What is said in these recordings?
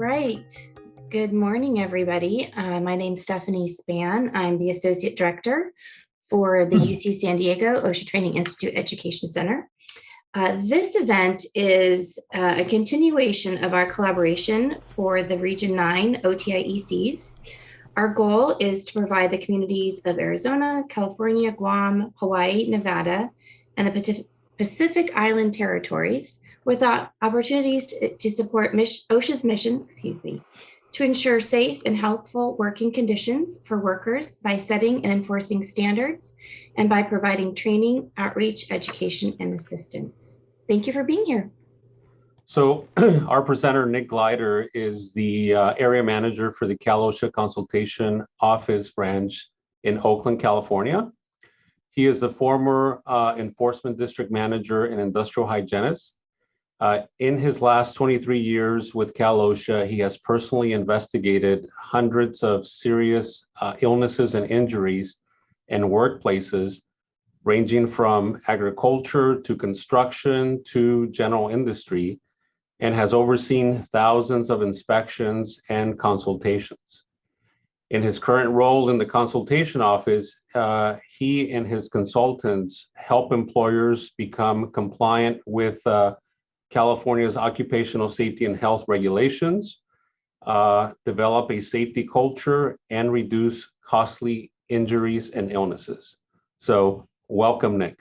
right. Good morning, everybody. My name's Stephanie Spann. I'm the Associate Director for the UC San Diego OSHA Training Institute Education Center. This event is a continuation of our collaboration for the Region 9 OTIECs. Our goal is to provide the communities of Arizona, California, Guam, Hawaii, Nevada, and the Pacific Island territories with opportunities to support OSHA's mission, to ensure safe and healthful working conditions for workers by setting and enforcing standards and by providing training, outreach, education, and assistance. Thank you for being here. So our presenter, Nick Glider, is the area manager for the Cal OSHA Consultation Office branch in Oakland, California. He is a former enforcement district manager and industrial hygienist. In his last 23 years with Cal OSHA, he has personally investigated hundreds of serious illnesses and injuries in workplaces, ranging from agriculture to construction to general industry, and has overseen thousands of inspections and consultations. In his current role in the consultation office, he and his consultants help employers become compliant with California's occupational safety and health regulations, develop a safety culture, and reduce costly injuries and illnesses. So welcome, Nick.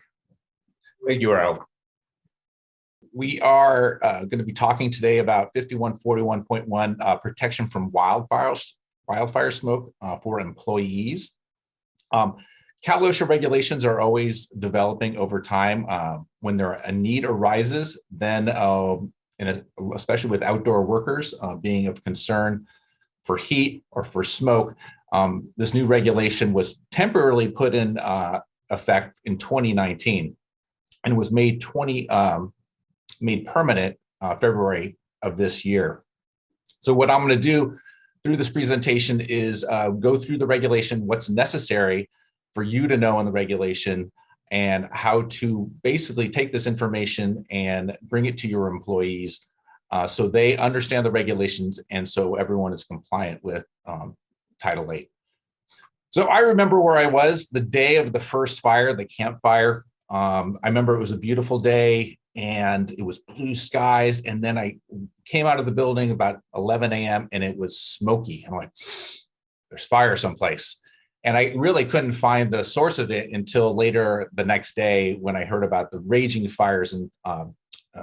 Thank you, Raul. We are going to be talking today about 5141.1 protection from wildfire smoke for employees. Cal OSHA regulations are always developing over time. When a need arises, then especially with outdoor workers being of concern for heat or for smoke, this new regulation was temporarily put in effect in 2019 and was made permanent February of this year. So what I'm going to do through this presentation is go through the regulation, what's necessary for you to know in the regulation, and how to basically take this information and bring it to your employees so they understand the regulations and so everyone is compliant with Title VIII. So I remember where I was the day of the first fire, the campfire. I remember it was a beautiful day and it was blue skies. And then I came out of the building about 11 a.m. and it was smoky. I'm like, there's fire someplace. And I really couldn't find the source of it until later the next day when I heard about the raging fires in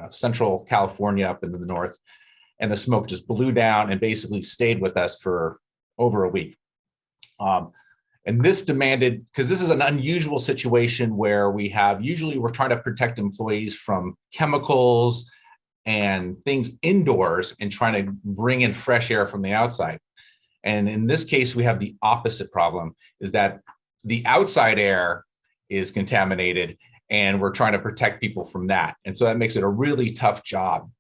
Central California up in the north. And the smoke just blew down and basically stayed with us for over a week. And this demanded, because this is an unusual situation where usually we're trying to protect employees from chemicals and things indoors and trying to bring in fresh air from the outside. And in this case, we have the opposite problem, is that the outside air is contaminated and we're trying to protect people from that. And so that makes it a really tough job.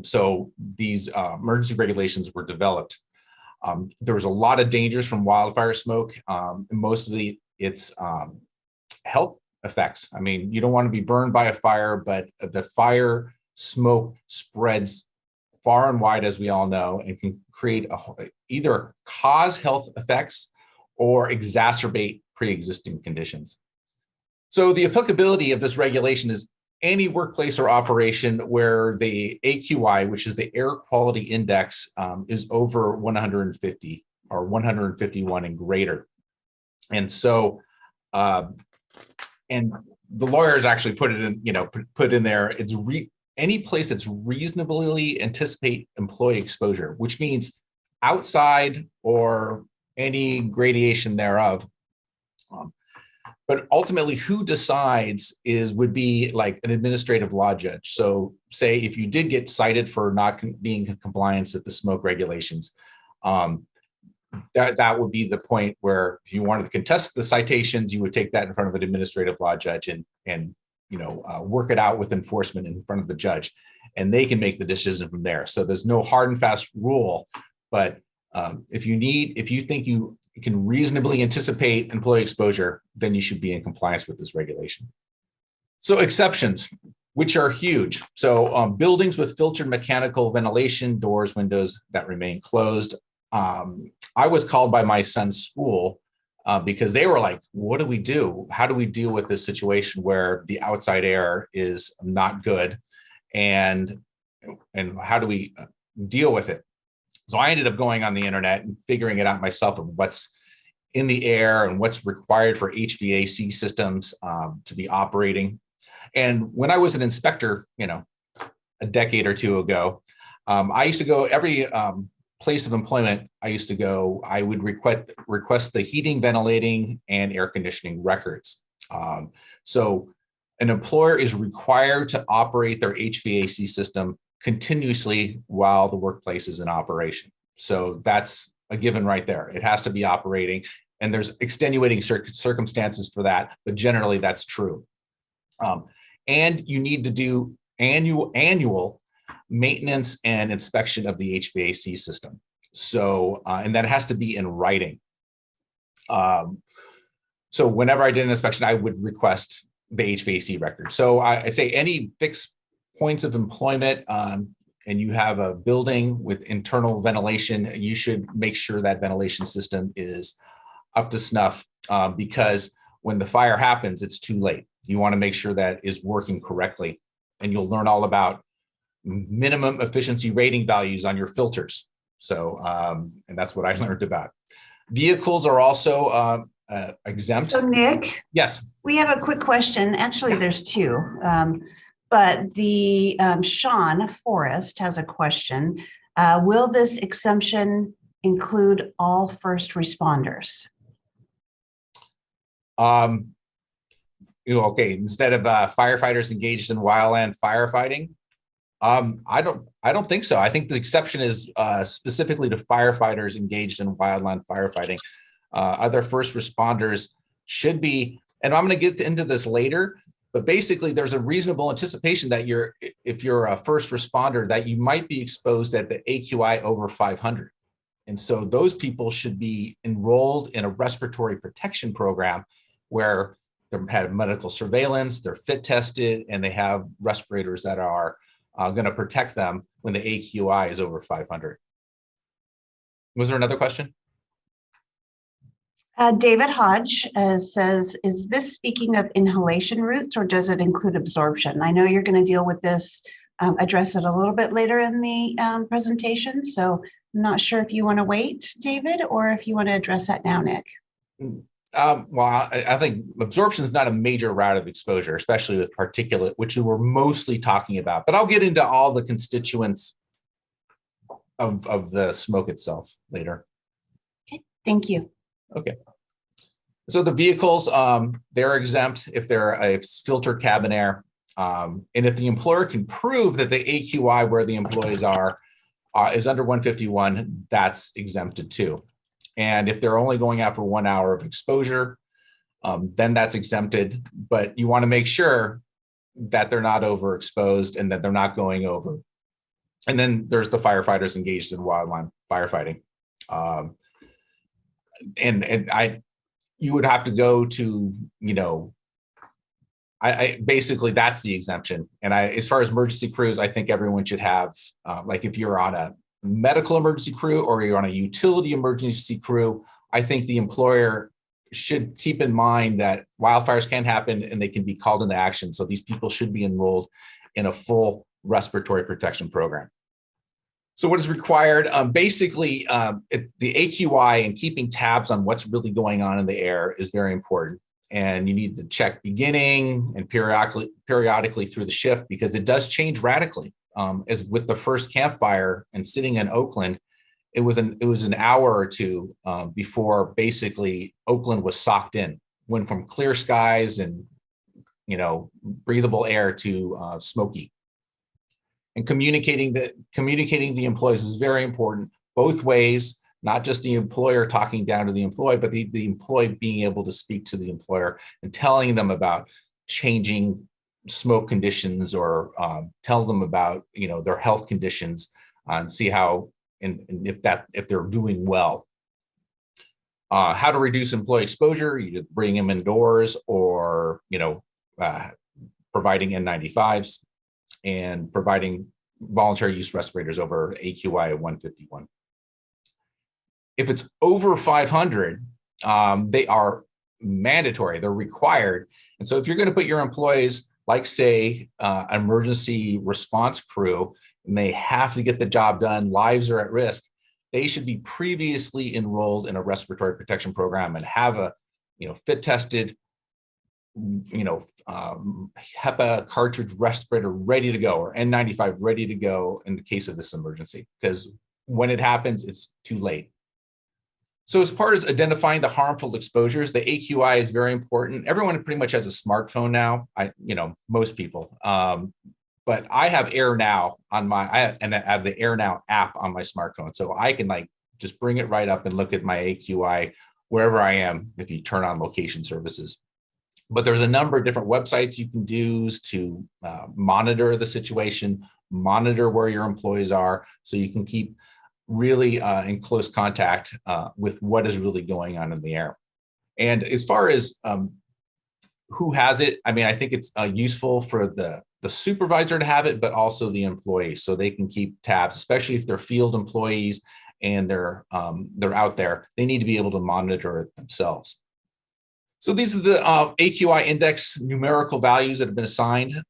So these emergency regulations were developed. There was a lot of dangers from wildfire smoke. Mostly it's health effects. I mean, you don't want to be burned by a fire, but the fire smoke spreads far and wide, as we all know, and can create either cause health effects or exacerbate pre-existing conditions. So the applicability of this regulation is any workplace or operation where the AQI, which is the air quality index, is over 150 or 151 and greater. And so, and the lawyers actually put it in, put in there, it's any place that's reasonably anticipate employee exposure, which means outside or any gradation thereof. But ultimately, who decides would be like an administrative law judge. So say if you did get cited for not being in compliance with the smoke regulations, that would be the point where if you wanted to contest the citations, you would take that in front of an administrative law judge and work it out with enforcement in front of the judge, and they can make the decision from there. So there's no hard and fast rule, but if you think you can reasonably anticipate employee exposure, then you should be in compliance with this regulation. So exceptions. which are huge. So buildings with filtered mechanical ventilation, doors, windows that remain closed. I was called by my son's school because they were like, what do we do? How do we deal with this situation where the outside air is not good? And how do we deal with it? So I ended up going on the internet and figuring it out myself of what's in the air and what's required for HVAC systems to be operating. And when I was an inspector, a decade or two ago, I used to go every place of employment I would request the heating, ventilating, and air conditioning records. So an employer is required to operate their HVAC system continuously while the workplace is in operation. So that's a given right there. It has to be operating, and there's extenuating circumstances for that, but generally that's true. And you need to do annual maintenance and inspection of the HVAC system. So, and that has to be in writing. So whenever I did an inspection, I would request the HVAC record. So I say any fixed points of employment, and you have a building with internal ventilation, you should make sure that ventilation system is up to snuff, because when the fire happens, it's too late. You want to make sure that is working correctly, and you'll learn all about minimum efficiency rating values on your filters. So, and that's what I learned about. Vehicles are also exempt. So Nick? Yes. We have a quick question. Actually, there's two. But the Sean Forrest has a question. Will this exemption include all first responders? Okay, instead of firefighters engaged in wildland firefighting, I don't think so. I think the exception is specifically to firefighters engaged in wildland firefighting. Other first responders should be, and I'm going to get into this later, but basically there's a reasonable anticipation that if you're a first responder, that you might be exposed at the AQI over 500. And so those people should be enrolled in a respiratory protection program where they've had medical surveillance, they're fit tested, and they have respirators that are going to protect them when the AQI is over 500. Was there another question? David Hodge says, is this speaking of inhalation routes, or does it include absorption? I know you're going to deal with this, address it a little bit later in the presentation. So I'm not sure if you want to wait, David, or if you want to address that now, Nick. Well, I think absorption is not a major route of exposure, especially with particulate, which we're mostly talking about. But I'll get into all the constituents of the smoke itself later. Okay, thank you. Okay. So the vehicles, they're exempt if they're a filtered cabin air. And if the employer can prove that the AQI where the employees are is under 151, that's exempted too. And if they're only going out for 1 hour of exposure, then that's exempted. But you want to make sure that they're not overexposed and that they're not going over. And then there's the firefighters engaged in wildland firefighting. You would have to go to, basically that's the exemption. And as far as emergency crews, I think everyone should have, like if you're on a medical emergency crew or you're on a utility emergency crew, I think the employer should keep in mind that wildfires can happen and they can be called into action. So these people should be enrolled in a full respiratory protection program. So what is required? Basically, the AQI and keeping tabs on what's really going on in the air is very important. And you need to check beginning and periodically through the shift, because it does change radically. As with the first campfire and sitting in Oakland, it was an hour or two before basically Oakland was socked in, went from clear skies and breathable air to smoky. And communicating the employees is very important, both ways, not just the employer talking down to the employee, but the employee being able to speak to the employer and telling them about changing smoke conditions, or tell them about their health conditions, and see how and if they're doing well. How to reduce employee exposure? You bring them indoors, or providing N95s. and providing voluntary use respirators over AQI of 151. If it's over 500, they are mandatory, they're required. And so if you're going to put your employees, like say, emergency response crew, and they have to get the job done, lives are at risk, they should be previously enrolled in a respiratory protection program and have a, fit tested, HEPA cartridge respirator ready to go, or N95 ready to go in the case of this emergency, because when it happens, it's too late. So as far as identifying the harmful exposures, the AQI is very important. Everyone pretty much has a smartphone now. Most people. But I have AirNow on I have the AirNow app on my smartphone, so I can just bring it right up and look at my AQI wherever I am if you turn on location services. But there's a number of different websites you can use to monitor the situation, monitor where your employees are, so you can keep really in close contact with what is really going on in the air. And as far as who has it, I think it's useful for the supervisor to have it, but also the employee, so they can keep tabs, especially if they're field employees and they're out there. They need to be able to monitor it themselves. So these are the AQI index numerical values that have been assigned.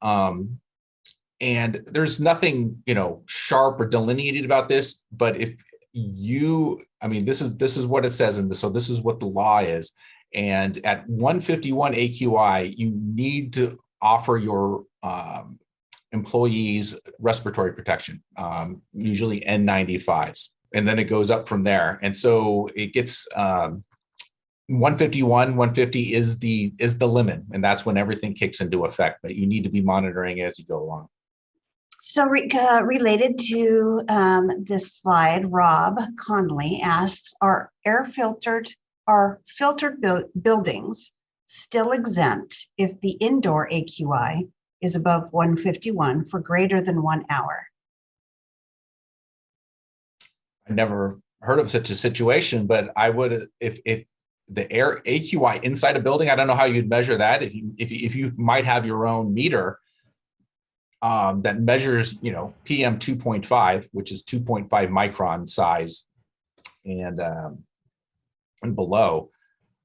And there's nothing, sharp or delineated about this, but if you, this is what it says, and so this is what the law is. And at 151 AQI, you need to offer your employees respiratory protection, usually N95s, and then it goes up from there. And so it gets 151, 150 is the limit, and that's when everything kicks into effect. But you need to be monitoring as you go along. So related to this slide, Rob Conley asks, are filtered buildings still exempt if the indoor AQI is above 151 for greater than 1 hour? I never heard of such a situation, but I would, if the air AQI inside a building, I don't know how you'd measure that. If you might have your own meter that measures, PM 2.5, which is 2.5 micron size and below,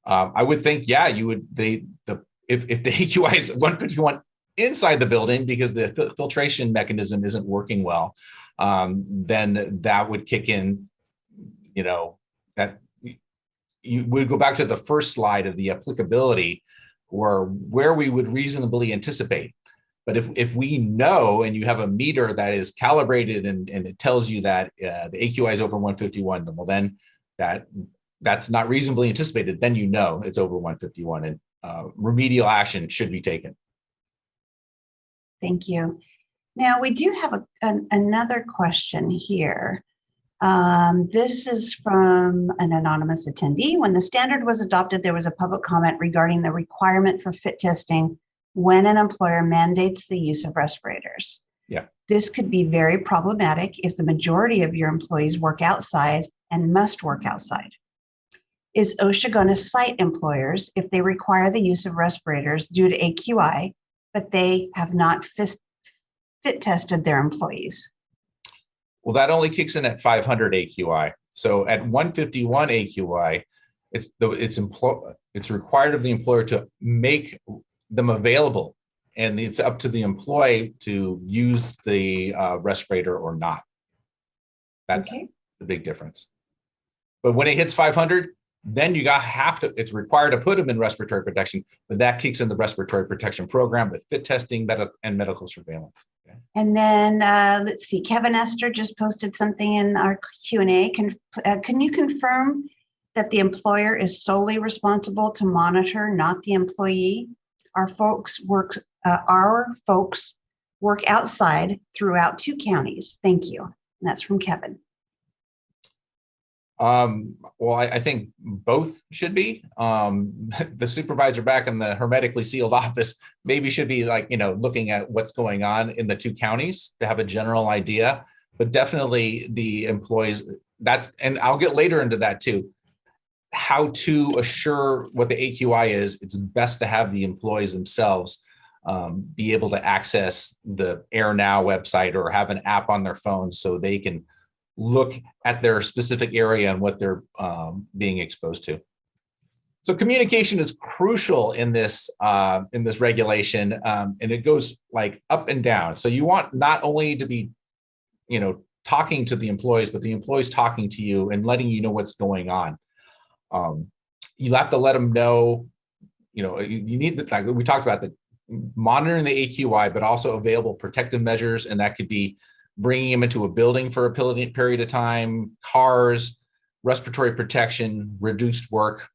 I would think, yeah, you would. If the AQI is 151 inside the building because the filtration mechanism isn't working well, then that would kick in. That you would go back to the first slide of the applicability, or where we would reasonably anticipate. But if we know, and you have a meter that is calibrated and it tells you that the AQI is over 151, well, then that's not reasonably anticipated. Then it's over 151, and remedial action should be taken. Thank you. Now we do have another question here. This is from an anonymous attendee. When the standard was adopted, there was a public comment regarding the requirement for fit testing when an employer mandates the use of respirators. Yeah. This could be very problematic if the majority of your employees work outside and must work outside. Is OSHA going to cite employers if they require the use of respirators due to AQI, but they have not fit tested their employees? Well, that only kicks in at 500 AQI. So at 151 AQI, it's required of the employer to make them available, and it's up to the employee to use the respirator or not. That's okay. The big difference. But when it hits 500, then it's required to put them in respiratory protection, but that kicks in the respiratory protection program with fit testing and medical surveillance. Okay. And then let's see, Kevin Esther just posted something in our Q&A. Can you confirm that the employer is solely responsible to monitor, not the employee? Our folks work outside throughout 2 counties. Thank you. And that's from Kevin. Well, I think both should be. The supervisor back in the hermetically sealed office maybe should be looking at what's going on in the 2 counties to have a general idea, but definitely the employees, and I'll get later into that too, how to assure what the AQI is. It's best to have the employees themselves be able to access the Air Now website or have an app on their phone so they can look at their specific area and what they're being exposed to. So communication is crucial in this regulation, and it goes like up and down. So you want not only to be, talking to the employees, but the employees talking to you and letting you know what's going on. You have to let them know, you need the, like we talked about, the monitoring the AQI, but also available protective measures, and that could be bringing them into a building for a period of time, cars, respiratory protection, reduced work.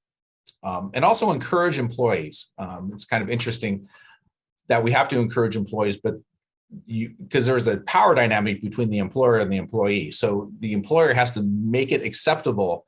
And also encourage employees. It's kind of interesting that we have to encourage employees, but because there's a power dynamic between the employer and the employee. So the employer has to make it acceptable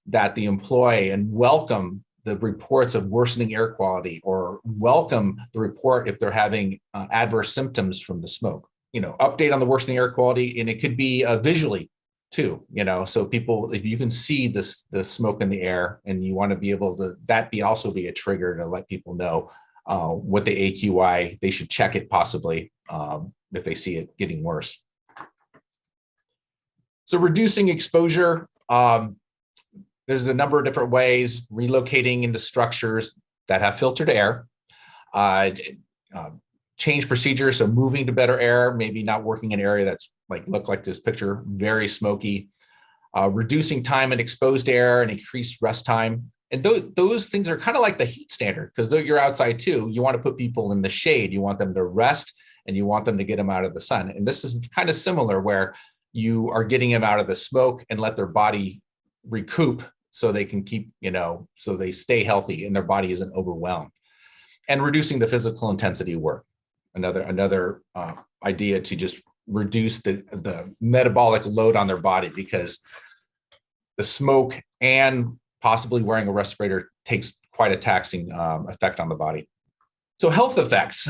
that the employee and welcome the reports of worsening air quality, or welcome the report if they're having adverse symptoms from the smoke. Update on the worsening air quality, and it could be visually too, so people, if you can see the smoke in the air, and you want to be able to, also be a trigger to let people know what the AQI, they should check it possibly if they see it getting worse. So reducing exposure, there's a number of different ways: relocating into structures that have filtered air, change procedures, so moving to better air, maybe not working in an area that's look like this picture, very smoky, reducing time in exposed air and increased rest time. And those things are kind of like the heat standard, because though you're outside too, you want to put people in the shade, you want them to rest, and you want them to get them out of the sun. And this is kind of similar, where you are getting them out of the smoke and let their body recoup so they can keep, so they stay healthy and their body isn't overwhelmed. And reducing the physical intensity of work. Another idea to just reduce the metabolic load on their body, because the smoke and possibly wearing a respirator takes quite a taxing effect on the body. So health effects.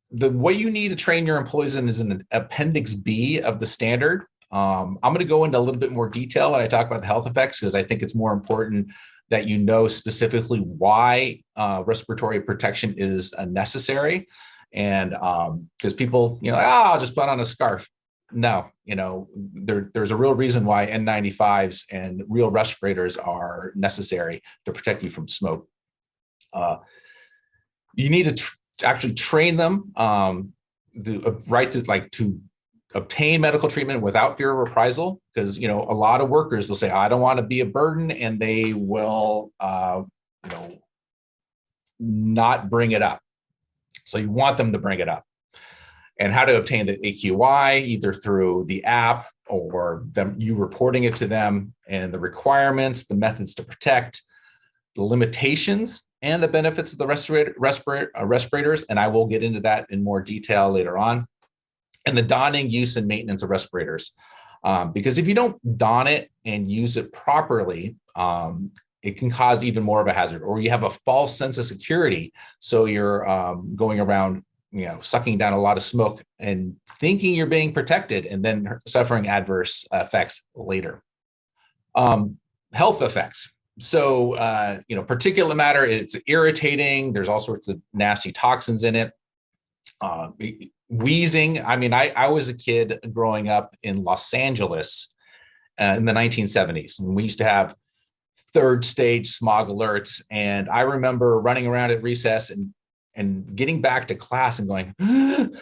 The way you need to train your employees in is in Appendix B of the standard. I'm going to go into a little bit more detail when I talk about the health effects, because I think it's more important that you know specifically why respiratory protection is necessary. And because people, I'll just put on a scarf. No, there's a real reason why N95s and real respirators are necessary to protect you from smoke. You need to actually train them the right to obtain medical treatment without fear of reprisal, because a lot of workers will say, I don't want to be a burden, and they will not bring it up. So you want them to bring it up. And how to obtain the AQI, either through the app or you reporting it to them, and the requirements, the methods to protect, the limitations, and the benefits of the respirators. And I will get into that in more detail later on. And the donning, use, and maintenance of respirators. Because if you don't don it and use it properly, it can cause even more of a hazard, or you have a false sense of security. So you're going around, sucking down a lot of smoke and thinking you're being protected, and then suffering adverse effects later. Health effects. So, particulate matter, it's irritating. There's all sorts of nasty toxins in it. Wheezing. I mean, I was a kid growing up in Los Angeles in the 1970s, and we used to have third stage smog alerts. And I remember running around at recess and getting back to class and going, and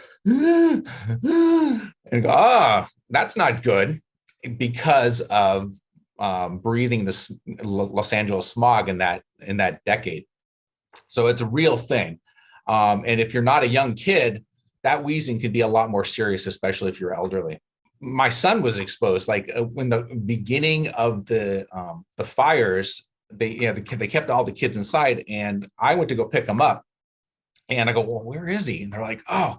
go, that's not good, because of breathing this Los Angeles smog in that decade. So it's a real thing. And if you're not a young kid, that wheezing could be a lot more serious, especially if you're elderly. My son was exposed, when the beginning of the fires, they kept all the kids inside, and I went to go pick him up, and I go, well, where is he? And they're like, oh,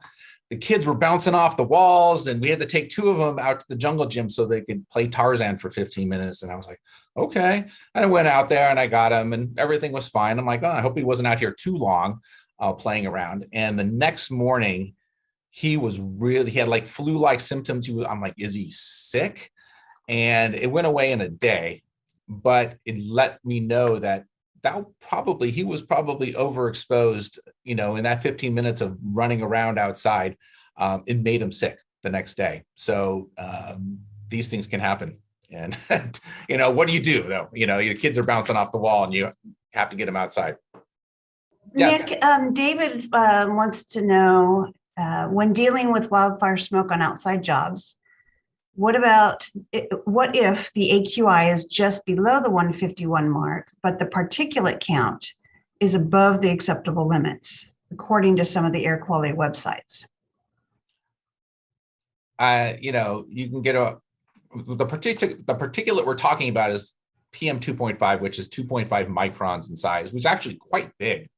the kids were bouncing off the walls, and we had to take two of them out to the jungle gym so they could play Tarzan for 15 minutes. And I was like, okay. And I went out there and I got him, and everything was fine. I'm like, oh, I hope he wasn't out here too long playing around. And the next morning, he had flu-like symptoms. I'm like, is he sick? And it went away in a day, but it let me know that he was probably overexposed, in that 15 minutes of running around outside. It made him sick the next day. So these things can happen. And, what do you do though? Your kids are bouncing off the wall and you have to get them outside. Yes. Nick, David wants to know, when dealing with wildfire smoke on outside jobs, what if the AQI is just below the 151 mark, but the particulate count is above the acceptable limits, according to some of the air quality websites? You can get the particulate we're talking about is PM 2.5, which is 2.5 microns in size, which is actually quite big,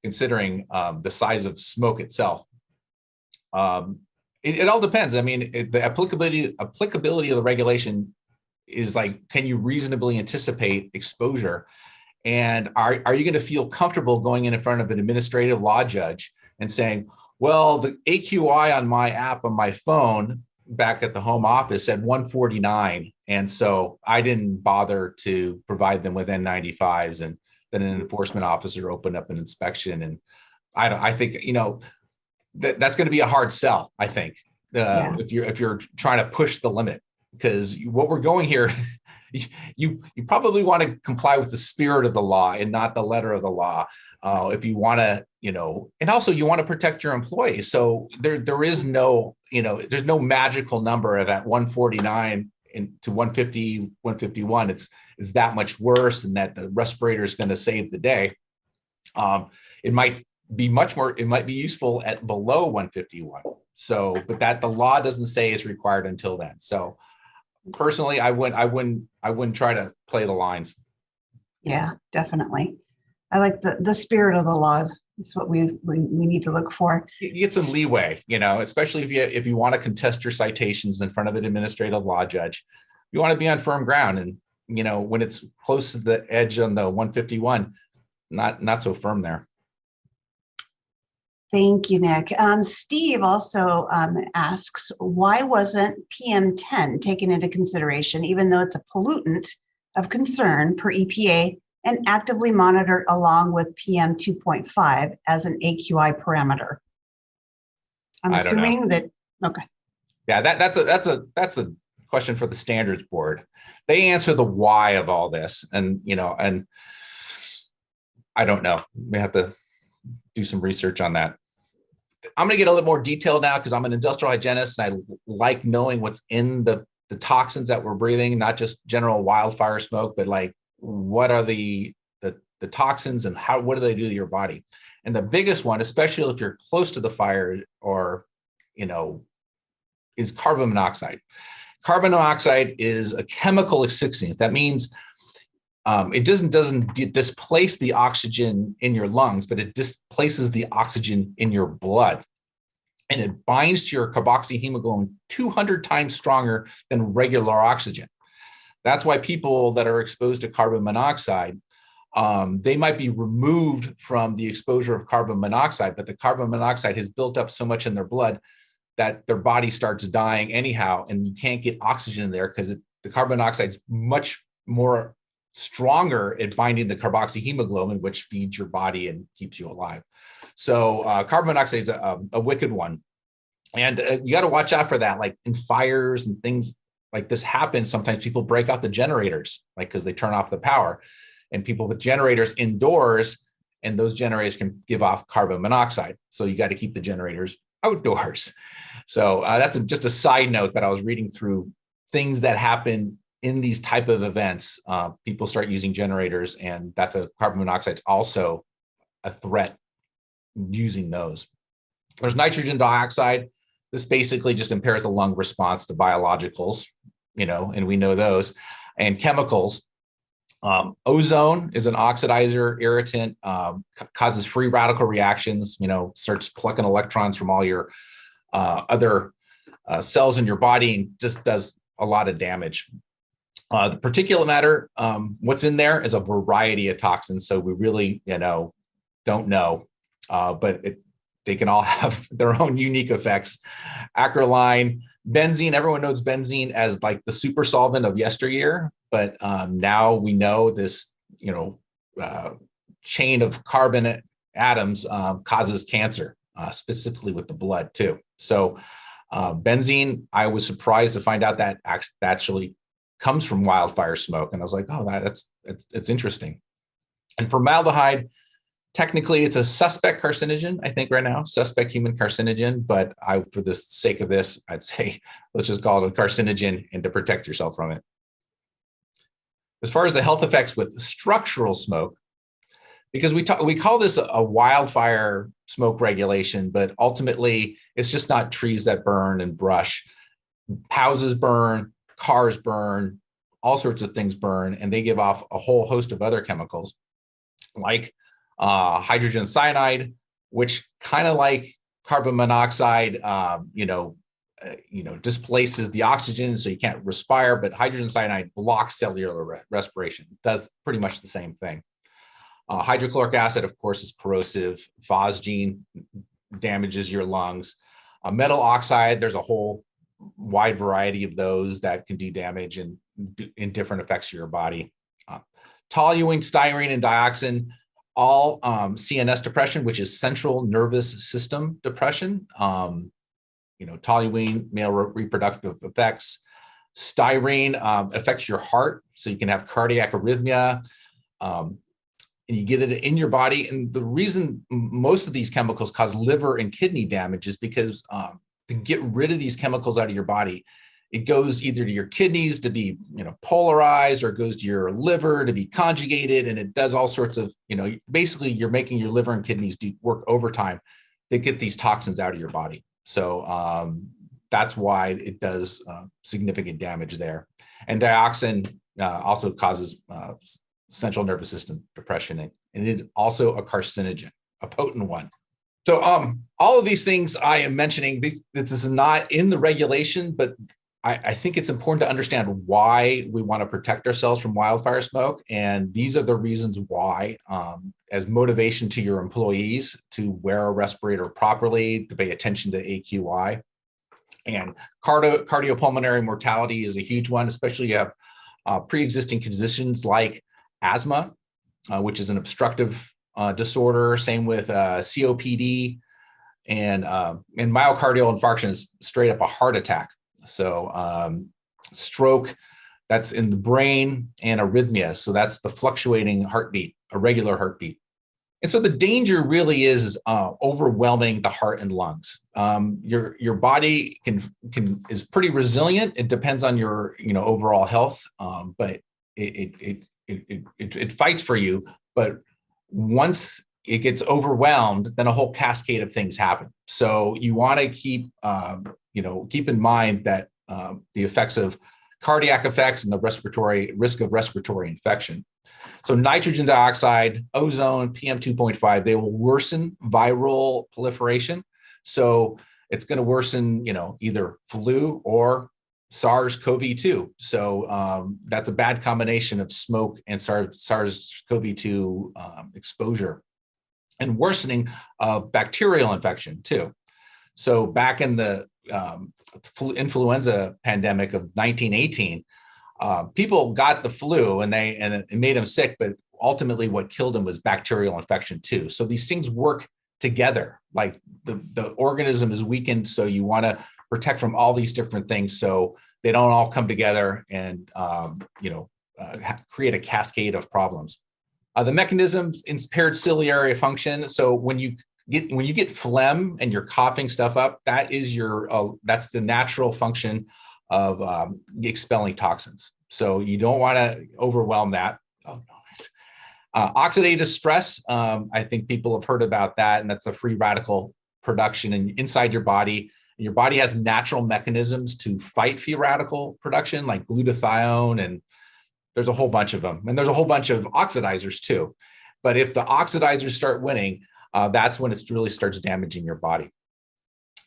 considering the size of smoke itself. It all depends. I mean, the applicability of the regulation is like, can you reasonably anticipate exposure? And are you going to feel comfortable going in front of an administrative law judge and saying, well, the AQI on my app on my phone back at the home office said 149. And so I didn't bother to provide them with N95s, and then an enforcement officer opened up an inspection. And I think, that's going to be a hard sell, I think, if you're trying to push the limit, because what we're going here, you probably want to comply with the spirit of the law and not the letter of the law. If you want to, and also you want to protect your employees. So there is no, there's no magical number of at 149 to 150, 151. It's that much worse, and that the respirator is going to save the day. It might be useful at below 151. So, but that the law doesn't say is required until then. So personally, I wouldn't try to play the lines. Yeah, definitely. I like the spirit of the law. It's what we need to look for. You get some leeway, especially if you want to contest your citations in front of an administrative law judge. You want to be on firm ground, and when it's close to the edge on the 151, not so firm there. Thank you, Nick. Steve also asks, why wasn't PM10 taken into consideration, even though it's a pollutant of concern per EPA and actively monitored along with PM 2.5 as an AQI parameter? I'm assuming that, okay. Yeah, that's a question for the standards board. They answer the why of all this, and and I don't know. We have to do some research on that. I'm going to get a little more detailed now because I'm an industrial hygienist and I like knowing what's in the toxins that we're breathing, not just general wildfire smoke, but like what are the toxins and what do they do to your body? And the biggest one, especially if you're close to the fire or, is carbon monoxide. Carbon monoxide is a chemical asphyxiant. That means it doesn't displace the oxygen in your lungs, but it displaces the oxygen in your blood. And it binds to your carboxyhemoglobin 200 times stronger than regular oxygen. That's why people that are exposed to carbon monoxide, they might be removed from the exposure of carbon monoxide, but the carbon monoxide has built up so much in their blood that their body starts dying anyhow, and you can't get oxygen in there because the carbon monoxide is much more stronger at binding the carboxyhemoglobin, which feeds your body and keeps you alive. So carbon monoxide is a wicked one. And you got to watch out for that. Like in fires and things like this happen, sometimes people break out the generators, like because they turn off the power. And people with generators indoors, and those generators can give off carbon monoxide. So you got to keep the generators outdoors. So that's just a side note that I was reading through things that happen in these type of events. People start using generators, and that's carbon monoxide is also a threat using those. There's nitrogen dioxide. This basically just impairs the lung response to biologicals, and we know those, and chemicals. Ozone is an oxidizer irritant, causes free radical reactions, starts plucking electrons from all your other cells in your body and just does a lot of damage. The particulate matter, what's in there is a variety of toxins. So we really, don't know, but they can all have their own unique effects. Acrolein, benzene, everyone knows benzene as like the super solvent of yesteryear, but now we know this chain of carbon atoms causes cancer, specifically with the blood too. So benzene, I was surprised to find out that actually comes from wildfire smoke. And I was like, oh, that's interesting. And formaldehyde, technically it's a suspect carcinogen, I think right now, suspect human carcinogen, but for the sake of this, I'd say, let's just call it a carcinogen and to protect yourself from it. As far as the health effects with structural smoke, because we call this a wildfire smoke regulation, but ultimately it's just not trees that burn and brush. Houses burn, cars burn, all sorts of things burn, and they give off a whole host of other chemicals like hydrogen cyanide, which kind of like carbon monoxide, displaces the oxygen, so you can't respire, but hydrogen cyanide blocks cellular respiration, does pretty much the same thing. Hydrochloric acid, of course, is corrosive. Phosgene damages your lungs. Metal oxide, there's a whole wide variety of those that can do damage and in different effects to your boluene, styrene, and dioxin, all CNS depression, which is central nervous system depression. Toluene, male reproductive effects. Styrene affects your heart, so you can have cardiac arrhythmia. And you get it in your body. And the reason most of these chemicals cause liver and kidney damage is because to get rid of these chemicals out of your body, it goes either to your kidneys to be polarized, or it goes to your liver to be conjugated, and it does all sorts of, basically you're making your liver and kidneys work overtime to get these toxins out of your body. So that's why it does significant damage there. And dioxin also causes central nervous system depression, and it is also a carcinogen, a potent one. So all of these things I am mentioning, this is not in the regulation, but I think it's important to understand why we want to protect ourselves from wildfire smoke. And these are the reasons why, as motivation to your employees to wear a respirator properly, to pay attention to AQI. And cardiopulmonary mortality is a huge one, especially you have pre-existing conditions like asthma, which is an obstructive disorder. Same with COPD, and myocardial infarction is straight up a heart attack. So stroke, that's in the brain, and arrhythmia. So that's the fluctuating heartbeat, irregular heartbeat. And so the danger really is overwhelming the heart and lungs. Your body is pretty resilient. It depends on your overall health, but it fights for you. But once it gets overwhelmed, then a whole cascade of things happen. So you want to keep in mind that the effects of cardiac effects and the risk of respiratory infection. So nitrogen dioxide, ozone, PM2.5, they will worsen viral proliferation. So it's going to worsen, either flu or SARS-CoV-2. So that's a bad combination of smoke and SARS-CoV-2 exposure, and worsening of bacterial infection too. So back in the influenza pandemic of 1918, people got the flu and it made them sick, but ultimately what killed them was bacterial infection too. So these things work together. Like the organism is weakened, so you want to protect from all these different things so they don't all come together and create a cascade of problems. The mechanisms, impaired ciliary function. So when you get phlegm and you're coughing stuff up, that is that's the natural function of expelling toxins. So you don't want to overwhelm that. Oh, no. Oxidative stress, I think people have heard about that, and that's the free radical production inside your body. Your body has natural mechanisms to fight free radical production, like glutathione, and there's a whole bunch of them. And there's a whole bunch of oxidizers too. But if the oxidizers start winning, that's when it really starts damaging your body.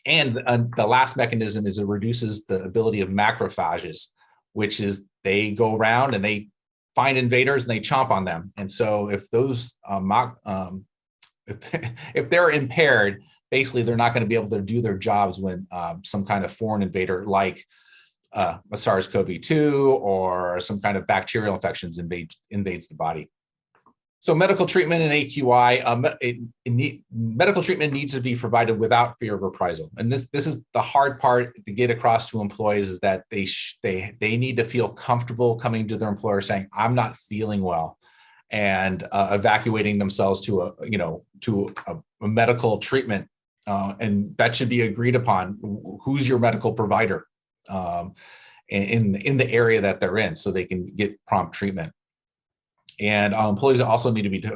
And the last mechanism is it reduces the ability of macrophages, which is they go around and they find invaders and they chomp on them. And so if those if they're impaired, basically they're not going to be able to do their jobs when some kind of foreign invader like a SARS-CoV-2 or some kind of bacterial infections invades the body. So medical treatment and AQI, medical treatment needs to be provided without fear of reprisal. And this is the hard part to get across to employees, is that they need to feel comfortable coming to their employer saying, I'm not feeling well, and evacuating themselves to a medical treatment. And that should be agreed upon. Who's your medical provider in the area that they're in, so they can get prompt treatment. And employees also need to be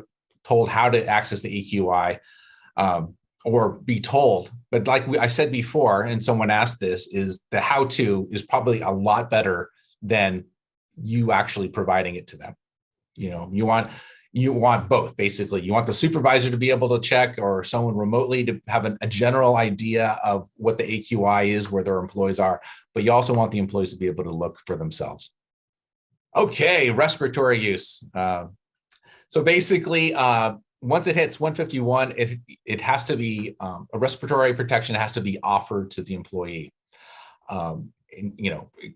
told how to access the AQI, or be told. But like I said before, and someone asked this, is the how-to is probably a lot better than you actually providing it to them. You want both, basically. You want the supervisor to be able to check, or someone remotely to have a general idea of what the AQI is, where their employees are, but you also want the employees to be able to look for themselves. Okay, respiratory use. So basically, once it hits 151, it has to be a respiratory protection has to be offered to the employee.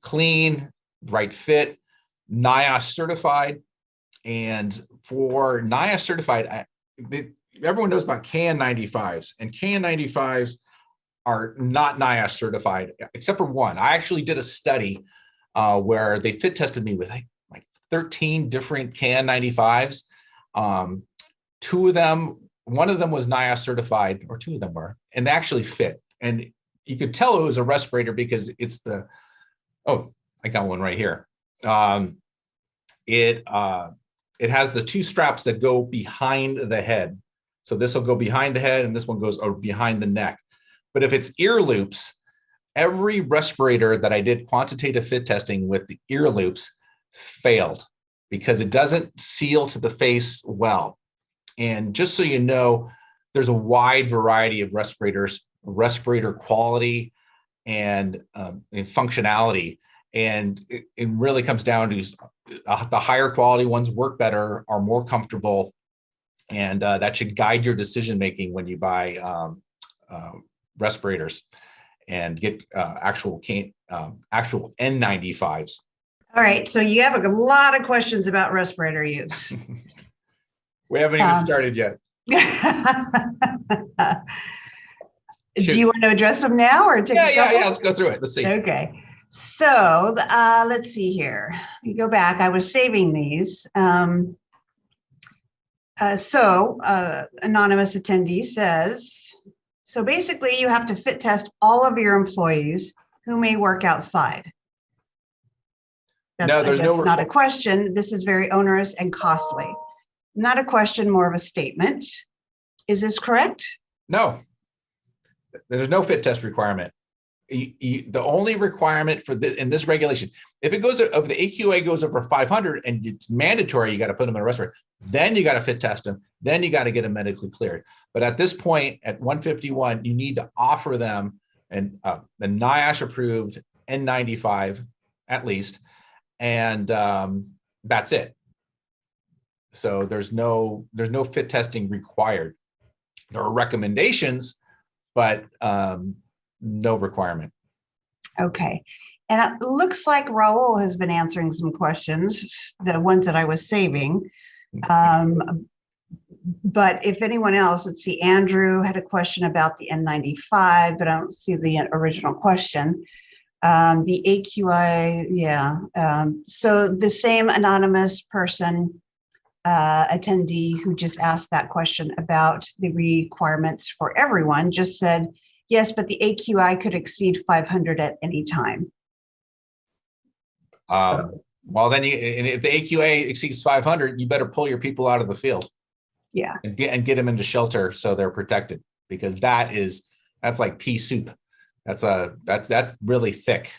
Clean, right fit, NIOSH certified. And for NIOSH certified, everyone knows about KN95s, and KN95s are not NIOSH certified, except for one. I actually did a study where they fit tested me with like 13 different KN95s. Two of them, one of them was NIOSH certified, or two of them were, and they actually fit. And you could tell it was a respirator because it's I got one right here. It has the two straps that go behind the head. So this will go behind the head, and this one goes behind the neck. But if it's ear loops, every respirator that I did quantitative fit testing with the ear loops failed because it doesn't seal to the face well. And just so you know, there's a wide variety of respirators, respirator quality and functionality. And it really comes down to the higher quality ones work better, are more comfortable, and that should guide your decision-making when you buy respirators and get actual N95s. All right, so you have a lot of questions about respirator use. We haven't even started yet. Do you want to address them now, or take a couple? Yeah, let's go through it. Let's see. Okay. So let's see here. You go back. I was saving these. Anonymous attendee says, so basically you have to fit test all of your employees who may work outside. That's, no, there's not a question. This is very onerous and costly. Not a question, more of a statement. Is this correct? No, there's no fit test requirement. The only requirement for this in this regulation, if it goes over the AQA goes over 500 and it's mandatory, you got to put them in a respirator. Then you got to fit test them. Then you got to get them medically cleared. But at this point, at 151, you need to offer them the NIOSH approved N95 at least, and that's it. So there's no fit testing required. There are recommendations, but no requirement. Okay. And it looks like Raul has been answering some questions, the ones that I was saving. But if anyone else, let's see, Andrew had a question about the N95, but I don't see the original question. The AQI, yeah. So the same anonymous person, attendee who just asked that question about the requirements for everyone just said, yes, but the AQI could exceed 500 at any time. Well, then if the AQA exceeds 500, you better pull your people out of the field. Yeah. And get them into shelter so they're protected, because that's like pea soup. That's really thick.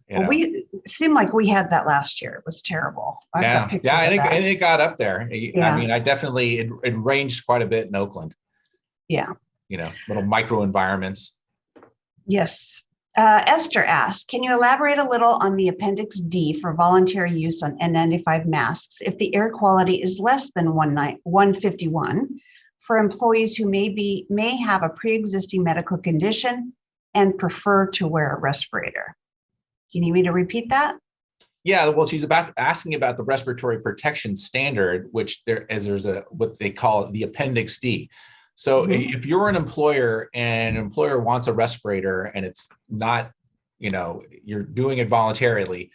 Well, we seemed like we had that last year. It was terrible. And it got up there. Yeah. I mean, it ranged quite a bit in Oakland. Yeah. Little micro environments. Yes. Esther asks, can you elaborate a little on the Appendix D for voluntary use on N95 masks if the air quality is less than 151 for employees who may have a pre-existing medical condition and prefer to wear a respirator? Do you need me to repeat that? Yeah, well, she's asking about the respiratory protection standard, which there's what they call the Appendix D. So if you're an employer and an employer wants a respirator and it's not, you're doing it voluntarily,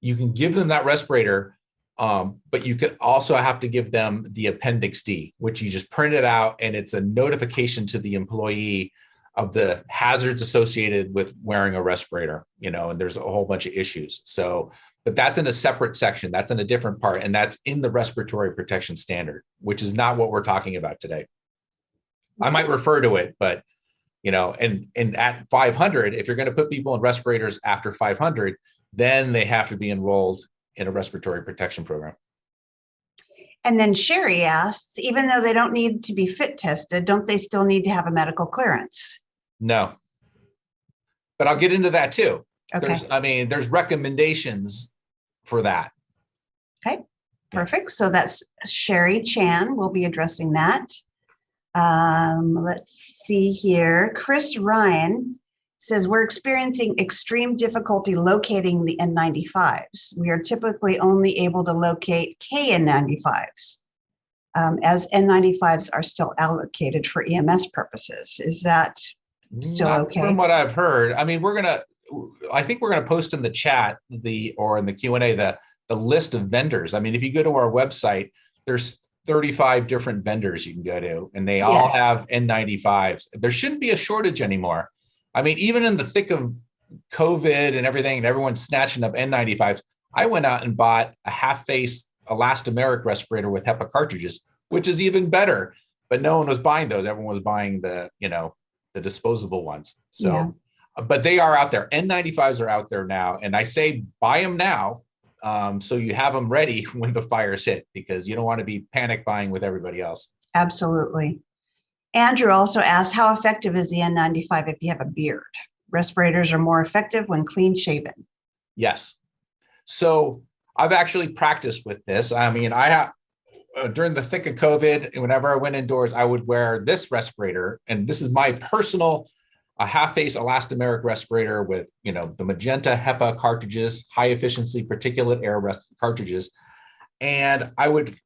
you can give them that respirator, but you could also have to give them the Appendix D, which you just print it out and it's a notification to the employee of the hazards associated with wearing a respirator, and there's a whole bunch of issues. So, but that's in a separate section, that's in a different part, and that's in the respiratory protection standard, which is not what we're talking about today. I might refer to it, but, and at 500, if you're going to put people in respirators after 500, then they have to be enrolled in a respiratory protection program. And then Sherry asks, even though they don't need to be fit tested, don't they still need to have a medical clearance? No, but I'll get into that too. Okay. There's recommendations for that. Okay, perfect. So that's Sherry Chan will be addressing that. Let's see here. Chris Ryan says, we're experiencing extreme difficulty locating the N95s. We are typically only able to locate KN95s, as N95s are still allocated for EMS purposes. Is that still okay? From what I've heard, I think we're gonna post in the chat or in the Q&A the list of vendors. If you go to our website, there's 35 different vendors you can go to, and they all have N95s. There shouldn't be a shortage anymore. Even in the thick of COVID and everything, and everyone's snatching up N95s, I went out and bought a half-face elastomeric respirator with HEPA cartridges, which is even better. But no one was buying those. Everyone was buying the disposable ones. So, but they are out there. N95s are out there now, and I say buy them now, so you have them ready when the fires hit, because you don't want to be panic buying with everybody else. Absolutely. Andrew also asked, how effective is the N95 if you have a beard? Respirators are more effective when clean shaven. Yes. So I've actually practiced with this. I have during the thick of COVID, whenever I went indoors, I would wear this respirator, and this is my personal half-face elastomeric respirator with the magenta HEPA cartridges, high efficiency particulate air cartridges, and I would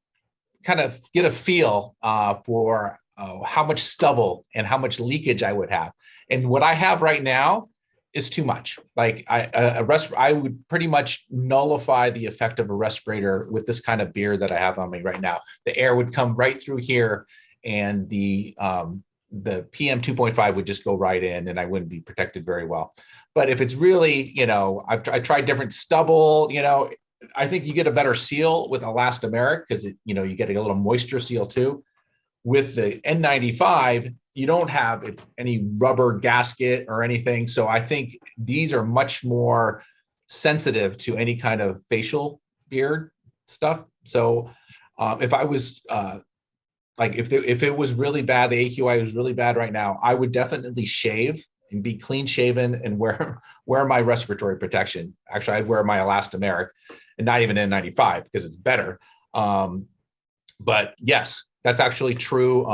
kind of get a feel for how much stubble and how much leakage I would have. And what I have right now is too much. Like I would pretty much nullify the effect of a respirator with this kind of beard that I have on me right now. The air would come right through here, and the PM 2.5 would just go right in, and I wouldn't be protected very well. But if it's really, I tried different stubble, I think you get a better seal with elastomeric, because you get a little moisture seal too. With the N95, you don't have any rubber gasket or anything. So I think these are much more sensitive to any kind of facial beard stuff. So if I was if it was really bad, the AQI was really bad right now, I would definitely shave and be clean shaven and wear my respiratory protection. Actually, I'd wear my elastomeric and not even N95 because it's better. But yes, that's actually true.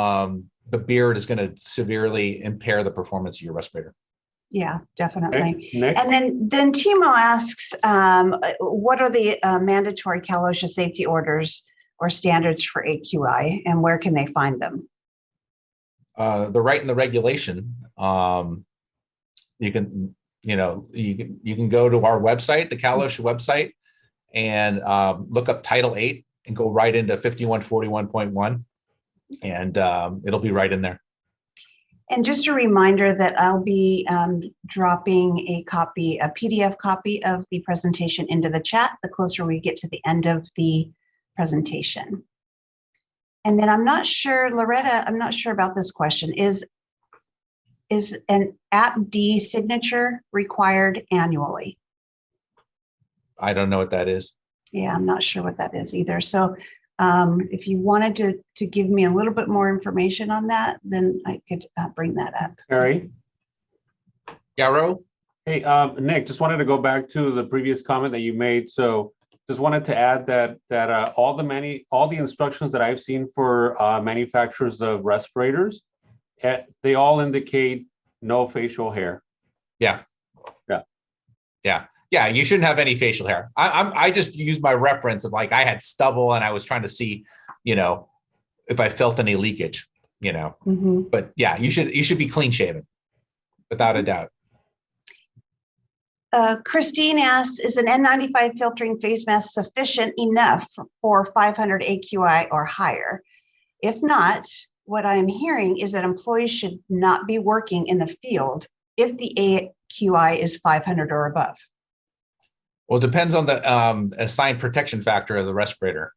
The beard is going to severely impair the performance of your respirator. Yeah, definitely. Okay, and then Timo asks, what are the mandatory Cal OSHA safety orders or standards for AQI, and where can they find them? They're right in the regulation. You can go to our website, the Cal OSHA website, and look up Title 8 and go right into 5141.1, and it'll be right in there. And just a reminder that I'll be dropping a PDF copy of the presentation into the chat the closer we get to the end of the presentation. And then I'm not sure, Loretta, I'm not sure about this question. Is an AppD signature required annually? I don't know what that is. Yeah, I'm not sure what that is either. So if you wanted to give me a little bit more information on that, then I could bring that up. Harry? Yeah, Raul? Hey, Nick, just wanted to go back to the previous comment that you made. So just wanted to add that all the instructions that I've seen for manufacturers of respirators, they all indicate no facial hair. Yeah. Yeah, you shouldn't have any facial hair. I just used my reference of like I had stubble and I was trying to see, if I felt any leakage, But yeah, you should be clean shaven, without a doubt. Christine asks, is an N95 filtering face mask sufficient enough for 500 AQI or higher? If not, what I'm hearing is that employees should not be working in the field if the AQI is 500 or above. Well, it depends on the assigned protection factor of the respirator.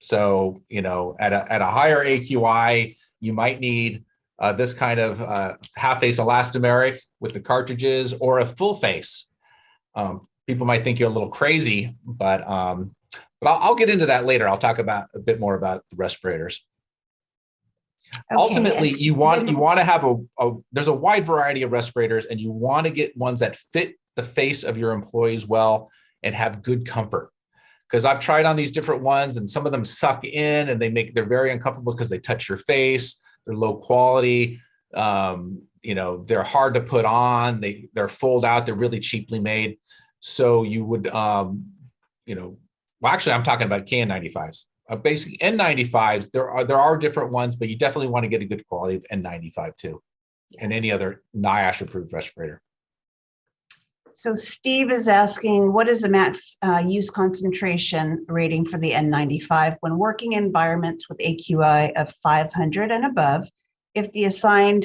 So, at a higher AQI, you might need this kind of half face elastomeric with the cartridges, or a full face. People might think you're a little crazy, but I'll get into that later. I'll talk about a bit more about the respirators. Okay. Ultimately, you want to have there's a wide variety of respirators, and you want to get ones that fit the face of your employees well and have good comfort. Because I've tried on these different ones, and some of them suck in and they're very uncomfortable because they touch your face. They're low quality. They're hard to put on. They're fold out. They're really cheaply made. So you would, actually, I'm talking about KN95s. Basically, N95s. There are different ones, but you definitely want to get a good quality of N95 too, and any other NIOSH approved respirator. So Steve is asking, what is the max use concentration rating for the N95 when working in environments with AQI of 500 and above, if the assigned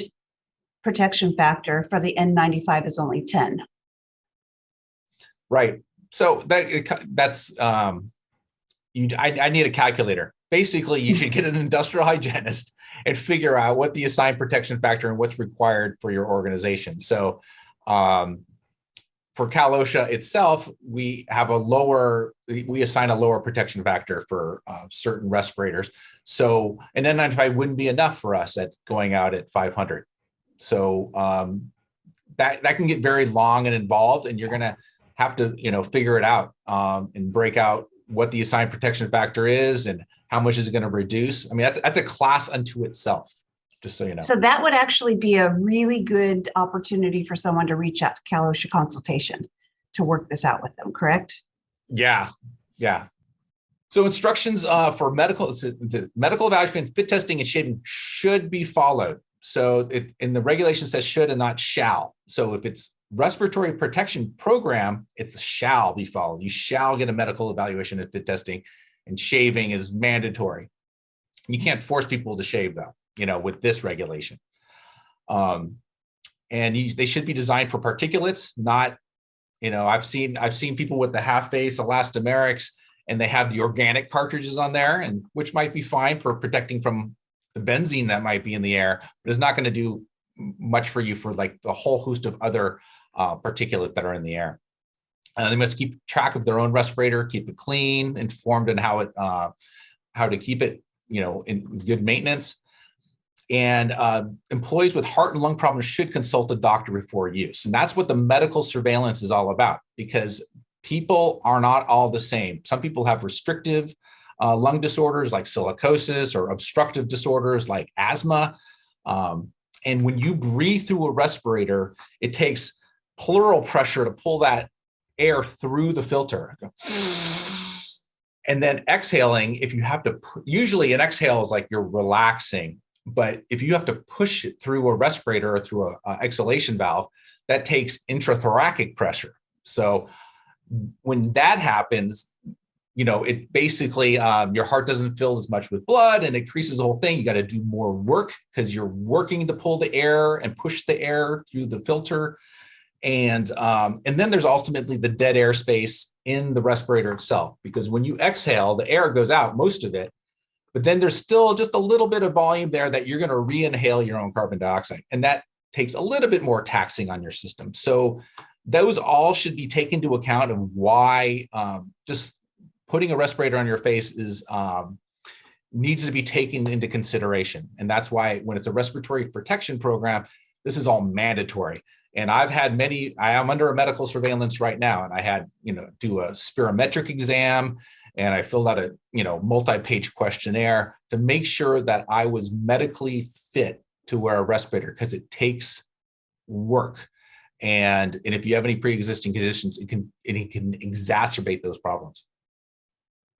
protection factor for the N95 is only 10? Right. So that's I need a calculator. Basically, you should get an industrial hygienist and figure out what the assigned protection factor and what's required for your organization. So for Cal OSHA itself, we assign a lower protection factor for certain respirators. So an N95 wouldn't be enough for us at going out at 500. So that can get very long and involved, and you're going to have to figure it out and break out what the assigned protection factor is and how much is it going to reduce. I mean, that's a class unto itself. Just so you know. So that would actually be a really good opportunity for someone to reach out to Cal OSHA consultation to work this out with them, correct? Yeah. So instructions for medical evaluation, fit testing, and shaving should be followed. So in the regulation says should and not shall. So if it's respiratory protection program, it's shall be followed. You shall get a medical evaluation and fit testing, and shaving is mandatory. You can't force people to shave though. With this regulation. And they should be designed for particulates, not, I've seen people with the half face elastomerics, and they have the organic cartridges on there, and which might be fine for protecting from the benzene that might be in the air, but it's not going to do much for you for like the whole host of other particulate that are in the air. They must keep track of their own respirator, keep it clean, informed on how to keep it, in good maintenance. And employees with heart and lung problems should consult a doctor before use. And that's what the medical surveillance is all about, because people are not all the same. Some people have restrictive lung disorders like silicosis, or obstructive disorders like asthma. And when you breathe through a respirator, it takes pleural pressure to pull that air through the filter. And then exhaling, if you have to, usually an exhale is like you're relaxing. But if you have to push it through a respirator or through an exhalation valve, that takes intrathoracic pressure. So when that happens, it basically, your heart doesn't fill as much with blood, and it increases the whole thing. You got to do more work because you're working to pull the air and push the air through the filter. And then there's ultimately the dead air space in the respirator itself, because when you exhale, the air goes out, most of it. But then there's still just a little bit of volume there that you're going to re-inhale your own carbon dioxide. And that takes a little bit more taxing on your system. So those all should be taken into account of why just putting a respirator on your face needs to be taken into consideration. And that's why when it's a respiratory protection program, this is all mandatory. And I've had I am under a medical surveillance right now, and I had, do a spirometric exam, and I filled out a, multi-page questionnaire to make sure that I was medically fit to wear a respirator, because it takes work. And if you have any pre-existing conditions, it can exacerbate those problems.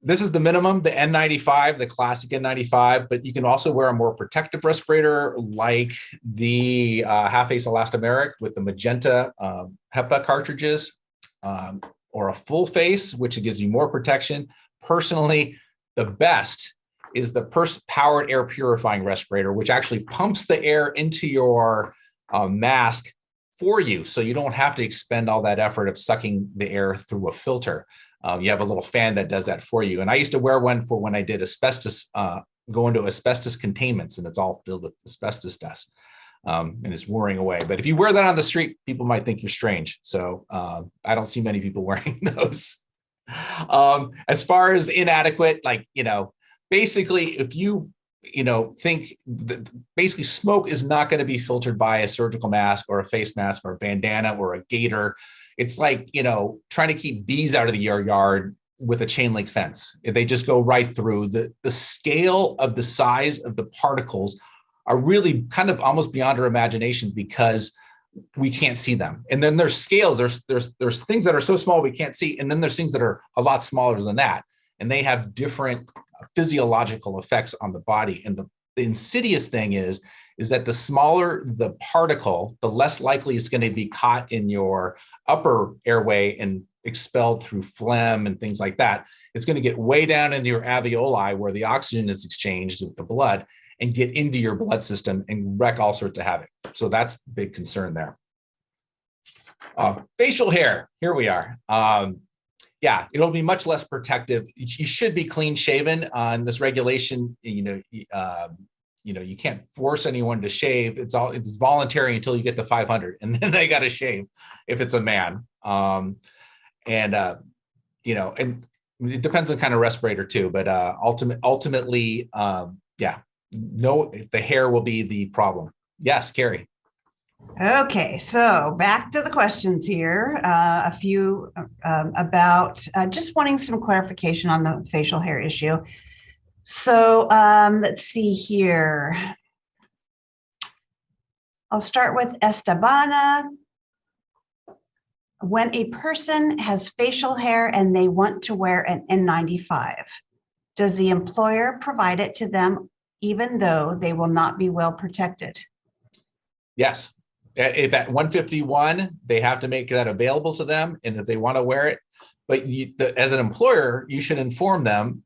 This is the minimum, the N95, the classic N95, but you can also wear a more protective respirator like the half-face elastomeric with the magenta HEPA cartridges, or a full face, which gives you more protection. Personally, the best is the powered air purifying respirator, which actually pumps the air into your mask for you, so you don't have to expend all that effort of sucking the air through a filter. You have a little fan that does that for you. And I used to wear one for when I did asbestos, go into asbestos containments, and it's all filled with asbestos dust. And it's wearing away. But if you wear that on the street, people might think you're strange. So I don't see many people wearing those. As far as inadequate, like, basically, if you think that basically smoke is not going to be filtered by a surgical mask or a face mask or a bandana or a gaiter. It's like, trying to keep bees out of your yard with a chain link fence. They just go right through. The scale of the size of the particles are really kind of almost beyond our imagination because we can't see them. And then there's scales, there's things that are so small we can't see. And then there's things that are a lot smaller than that. And they have different physiological effects on the body. And the insidious thing is that the smaller the particle, the less likely it's going to be caught in your upper airway and expelled through phlegm and things like that. It's going to get way down into your alveoli where the oxygen is exchanged with the blood and get into your blood system and wreak all sorts of havoc. So that's the big concern there. Facial hair, here we are. Yeah, it'll be much less protective. You should be clean shaven on this regulation. You can't force anyone to shave. It's voluntary until you get to 500, and then they got to shave if it's a man. And it depends on kind of respirator too. But ultimately, yeah, no, the hair will be the problem. Yes, Carrie. Okay, so back to the questions here. A few about just wanting some clarification on the facial hair issue. So let's see here. I'll start with Estabana. When a person has facial hair and they want to wear an N95, does the employer provide it to them even though they will not be well protected? Yes. If at 151, they have to make that available to them, and if they want to wear it, but as an employer, you should inform them,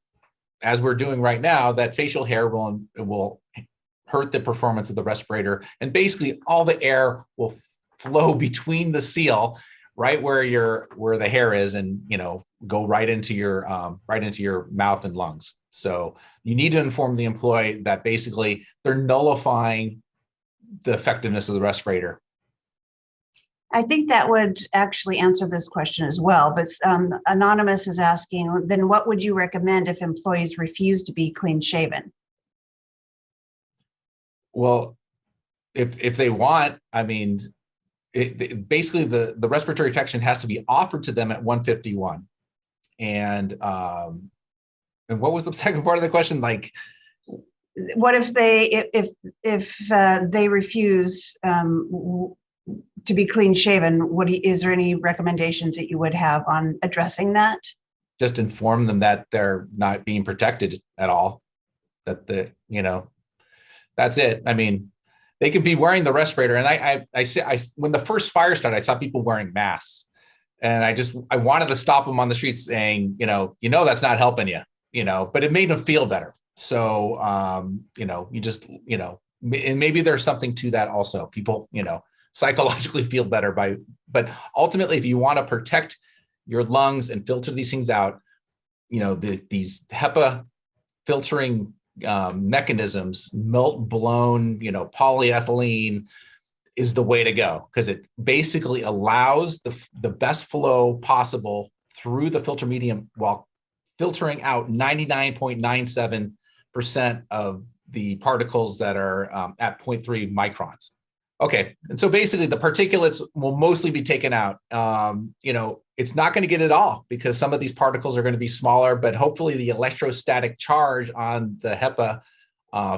as we're doing right now, that facial hair will hurt the performance of the respirator, and basically all the air will flow between the seal, right where the hair is, and go right into your mouth and lungs. So you need to inform the employee that basically they're nullifying the effectiveness of the respirator. I think that would actually answer this question as well, but Anonymous is asking, then what would you recommend if employees refuse to be clean shaven? Well, if they want, I mean, basically the respiratory protection has to be offered to them at 151. And what was the second part of the question? Like, what if they refuse to be clean shaven? Is there any recommendations that you would have on addressing that? Just inform them that they're not being protected at all. That that's it. I mean, they can be wearing the respirator, and I when the first fire started, I saw people wearing masks, and I wanted to stop them on the street saying, that's not helping you, but it made them feel better. So, and maybe there's something to that also. People, psychologically feel better but ultimately, if you want to protect your lungs and filter these things out, these HEPA filtering mechanisms, melt blown, polyethylene is the way to go, because it basically allows the best flow possible through the filter medium while filtering out 99.97% of the particles that are at 0.3 microns. Okay, and so basically the particulates will mostly be taken out. It's not going to get it all because some of these particles are going to be smaller, but hopefully the electrostatic charge on the HEPA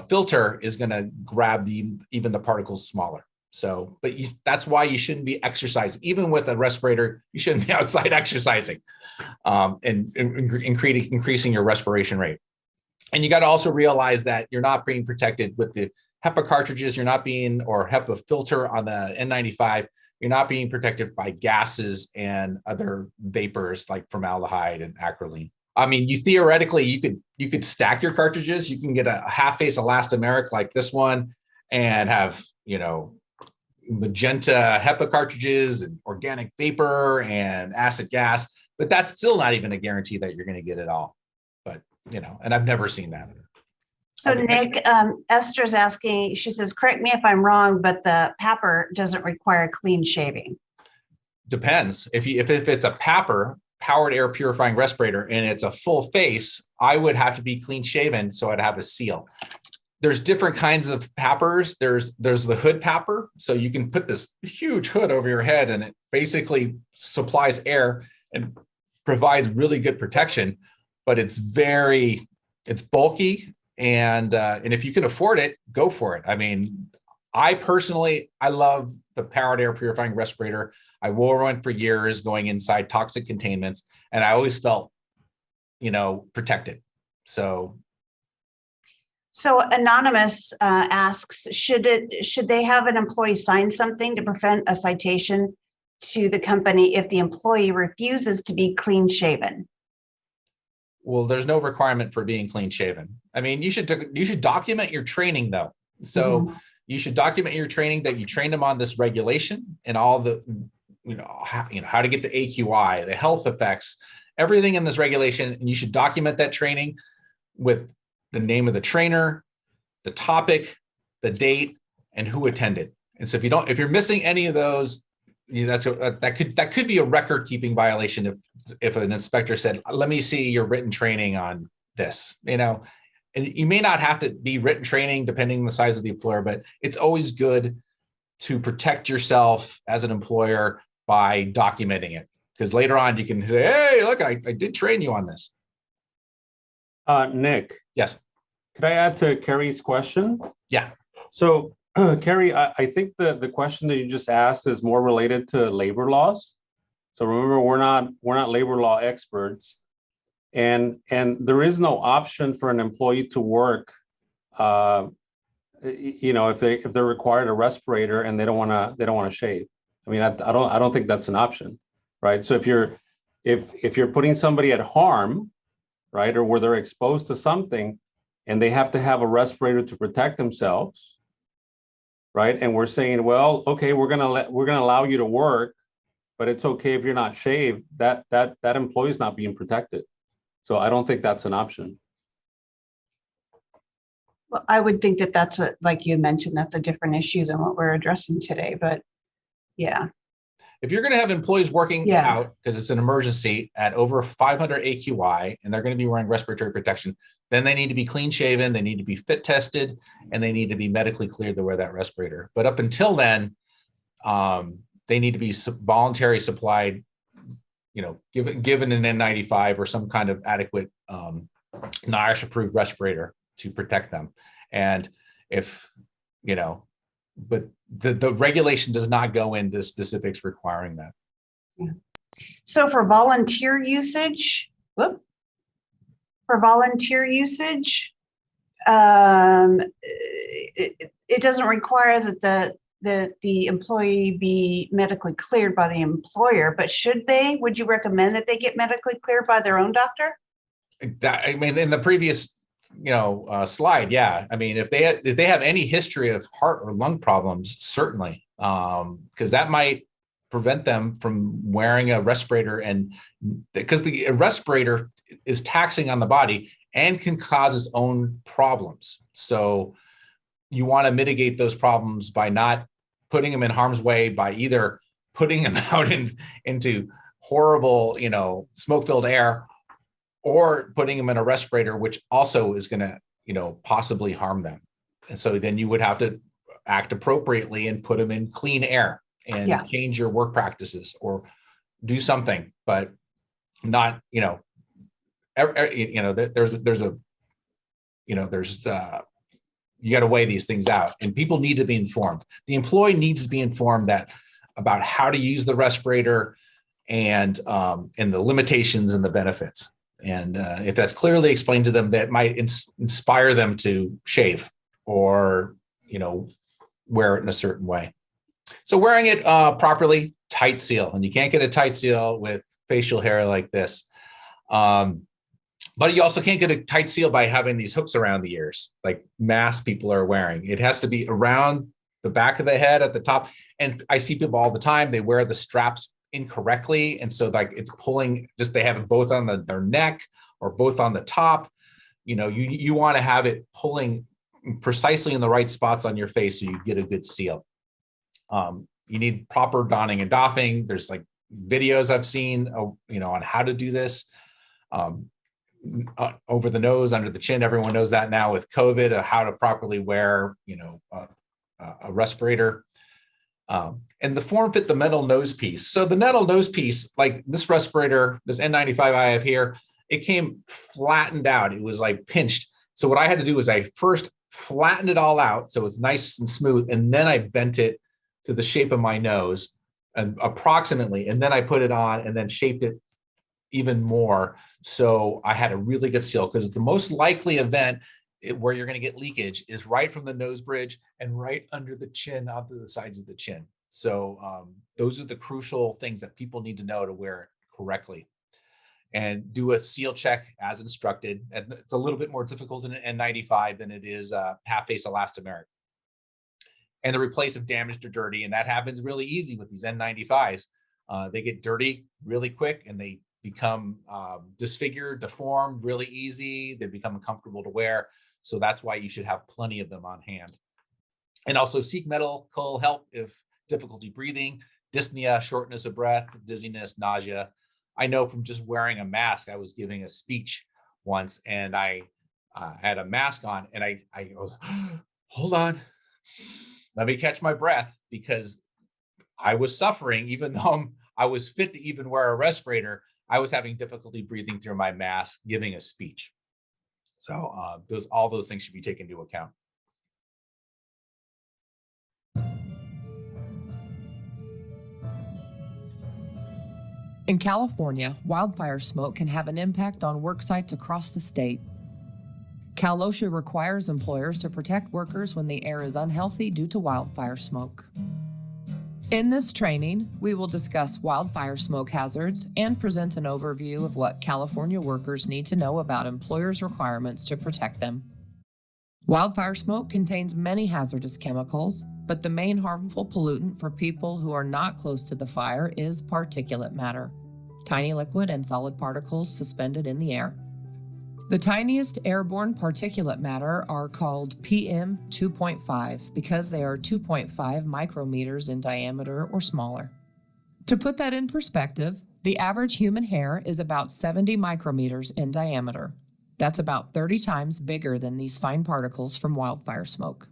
filter is going to grab even the particles smaller. So, but that's why you shouldn't be exercising. Even with a respirator, you shouldn't be outside exercising and increasing your respiration rate. And you got to also realize that you're not being protected with the HEPA cartridges. You're not being, or HEPA filter on the N95. You're not being protected by gases and other vapors like formaldehyde and acrolein. I mean, theoretically, you could stack your cartridges. You can get a half-face elastomeric like this one and have, magenta HEPA cartridges and organic vapor and acid gas, but that's still not even a guarantee that you're going to get it all. But, and I've never seen that. So Nick, Esther's asking, she says, correct me if I'm wrong, but the PAPR doesn't require clean shaving. Depends. If it's a PAPR, powered air purifying respirator, and it's a full face, I would have to be clean shaven. So I'd have a seal. There's different kinds of PAPRs. There's the hood PAPR. So you can put this huge hood over your head and it basically supplies air and provides really good protection, but it's bulky. And if you can afford it, go for it. I mean, I love the powered air purifying respirator. I wore one for years going inside toxic containments, and I always felt, protected. So Anonymous asks, should they have an employee sign something to prevent a citation to the company if the employee refuses to be clean shaven? Well, there's no requirement for being clean shaven. I mean, you should document your training though. So you should document your training, that you trained them on this regulation and all the, how to get the AQI, the health effects, everything in this regulation. And you should document that training with the name of the trainer, the topic, the date, and who attended. And so if you're missing any of those, that could be a record keeping violation if an inspector said, let me see your written training on this, and you may not have to be written training depending on the size of the employer, but it's always good to protect yourself as an employer by documenting it, because later on you can say, hey, look, I did train you on this. Nick. Yes. Could I add to Carrie's question? Yeah. So Carrie, I think the question that you just asked is more related to labor laws. So remember, we're not labor law experts, and there is no option for an employee to work, if they're required a respirator and they don't want to shave. I mean, I don't think that's an option, right? So if you're putting somebody at harm, right, or where they're exposed to something, and they have to have a respirator to protect themselves, right? And we're saying, well, okay, we're gonna allow you to work, but it's okay if you're not shaved. That employee is not being protected. So I don't think that's an option. Well, I would think that that's like you mentioned, that's a different issue than what we're addressing today. But yeah. If you're going to have employees working out because it's an emergency at over 500 AQI and they're going to be wearing respiratory protection, then they need to be clean shaven, they need to be fit tested, and they need to be medically cleared to wear that respirator. But up until then, they need to be voluntary supplied, given an N95 or some kind of adequate NIOSH approved respirator to protect them. And but the regulation does not go into specifics requiring that. Yeah. So for volunteer usage, it doesn't require that the employee be medically cleared by the employer, but should they? Would you recommend that they get medically cleared by their own doctor? I mean, in the previous slide, yeah. I mean, if they have any history of heart or lung problems, certainly, because that might prevent them from wearing a respirator, and because the respirator is taxing on the body and can cause its own problems. So you want to mitigate those problems by not putting them in harm's way, by either putting them out into horrible, smoke-filled air, or putting them in a respirator, which also is going to, possibly harm them. And so then you would have to act appropriately and put them in clean air and change your work practices or do something, but not, there's you got to weigh these things out, and people need to be informed. The employee needs to be informed about how to use the respirator and the limitations and the benefits. And if that's clearly explained to them, that might inspire them to shave or, wear it in a certain way. So wearing it properly, tight seal, and you can't get a tight seal with facial hair like this. But you also can't get a tight seal by having these hooks around the ears, like mask people are wearing. It has to be around the back of the head at the top. And I see people all the time, they wear the straps incorrectly. And so like it's pulling, they have it both on their neck or both on the top. You want to have it pulling precisely in the right spots on your face so you get a good seal. You need proper donning and doffing. There's like videos I've seen, on how to do this. Over the nose, under the chin. Everyone knows that now with COVID, how to properly wear, a respirator. And the form fit the metal nose piece. So the metal nose piece, like this respirator, this N95 I have here, it came flattened out. It was like pinched. So what I had to do is I first flattened it all out so it's nice and smooth, and then I bent it to the shape of my nose, approximately, and then I put it on and then shaped it even more. So I had a really good seal, because the most likely event where you're going to get leakage is right from the nose bridge and right under the chin, onto the sides of the chin. So those are the crucial things that people need to know to wear it correctly. And do a seal check as instructed. And it's a little bit more difficult in an N95 than it is half face elastomeric. And the replace of damaged or dirty, and that happens really easy with these N95s. They get dirty really quick, and they become disfigured, deformed really easy. They become uncomfortable to wear. So that's why you should have plenty of them on hand. And also seek medical help if difficulty breathing, dyspnea, shortness of breath, dizziness, nausea. I know from just wearing a mask, I was giving a speech once, and I had a mask on, and I was, hold on, let me catch my breath, because I was suffering. Even though I was fit to even wear a respirator, I was having difficulty breathing through my mask, giving a speech. So all those things should be taken into account. In California, wildfire smoke can have an impact on work sites across the state. Cal OSHA requires employers to protect workers when the air is unhealthy due to wildfire smoke. In this training, we will discuss wildfire smoke hazards and present an overview of what California workers need to know about employers' requirements to protect them. Wildfire smoke contains many hazardous chemicals, but the main harmful pollutant for people who are not close to the fire is particulate matter, tiny liquid and solid particles suspended in the air. The tiniest airborne particulate matter are called PM 2.5 because they are 2.5 micrometers in diameter or smaller. To put that in perspective, the average human hair is about 70 micrometers in diameter. That's about 30 times bigger than these fine particles from wildfire smoke.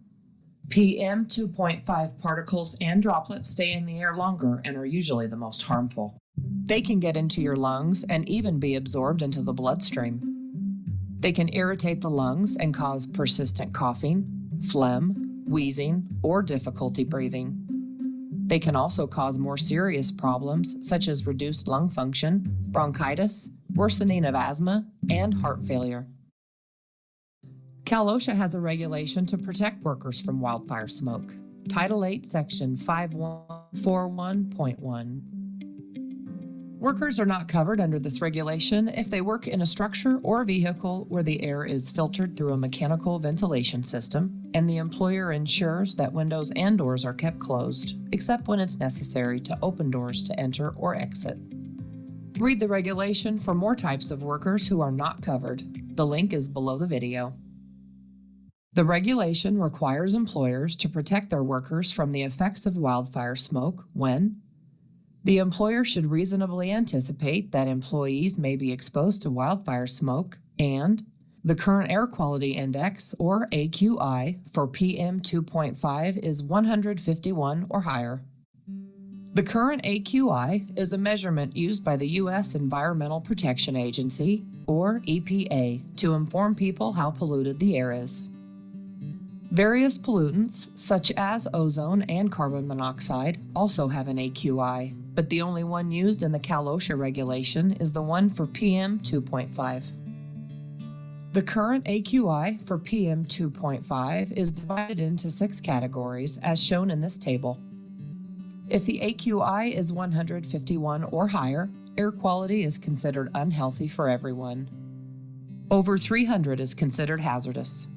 PM 2.5 particles and droplets stay in the air longer and are usually the most harmful. They can get into your lungs and even be absorbed into the bloodstream. They can irritate the lungs and cause persistent coughing, phlegm, wheezing, or difficulty breathing. They can also cause more serious problems such as reduced lung function, bronchitis, worsening of asthma, and heart failure. Cal OSHA has a regulation to protect workers from wildfire smoke. Title 8, Section 5141.1. Workers are not covered under this regulation if they work in a structure or vehicle where the air is filtered through a mechanical ventilation system, and the employer ensures that windows and doors are kept closed, except when it's necessary to open doors to enter or exit. Read the regulation for more types of workers who are not covered. The link is below the video. The regulation requires employers to protect their workers from the effects of wildfire smoke when the employer should reasonably anticipate that employees may be exposed to wildfire smoke, and the current air quality index, or AQI, for PM 2.5 is 151 or higher. The current AQI is a measurement used by the U.S. Environmental Protection Agency, or EPA, to inform people how polluted the air is. Various pollutants, such as ozone and carbon monoxide, also have an AQI, but the only one used in the Cal OSHA regulation is the one for PM 2.5. The current AQI for PM 2.5 is divided into 6 categories as shown in this table. If the AQI is 151 or higher, air quality is considered unhealthy for everyone. Over 300 is considered hazardous.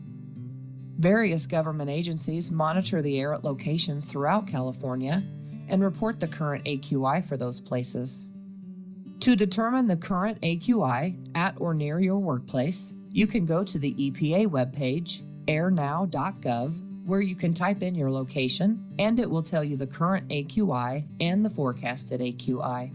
Various government agencies monitor the air at locations throughout California and report the current AQI for those places. To determine the current AQI at or near your workplace, you can go to the EPA webpage, airnow.gov, where you can type in your location and it will tell you the current AQI and the forecasted AQI.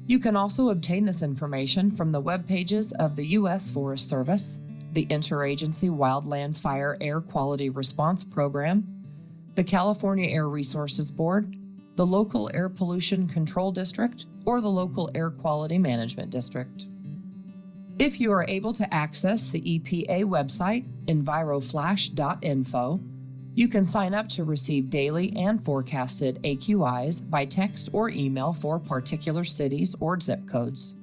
You can also obtain this information from the web pages of the U.S. Forest Service, the Interagency Wildland Fire Air Quality Response Program, the California Air Resources Board, the local Air Pollution Control District, or the local Air Quality Management District. If you are able to access the EPA website, enviroflash.info, you can sign up to receive daily and forecasted AQIs by text or email for particular cities or zip codes.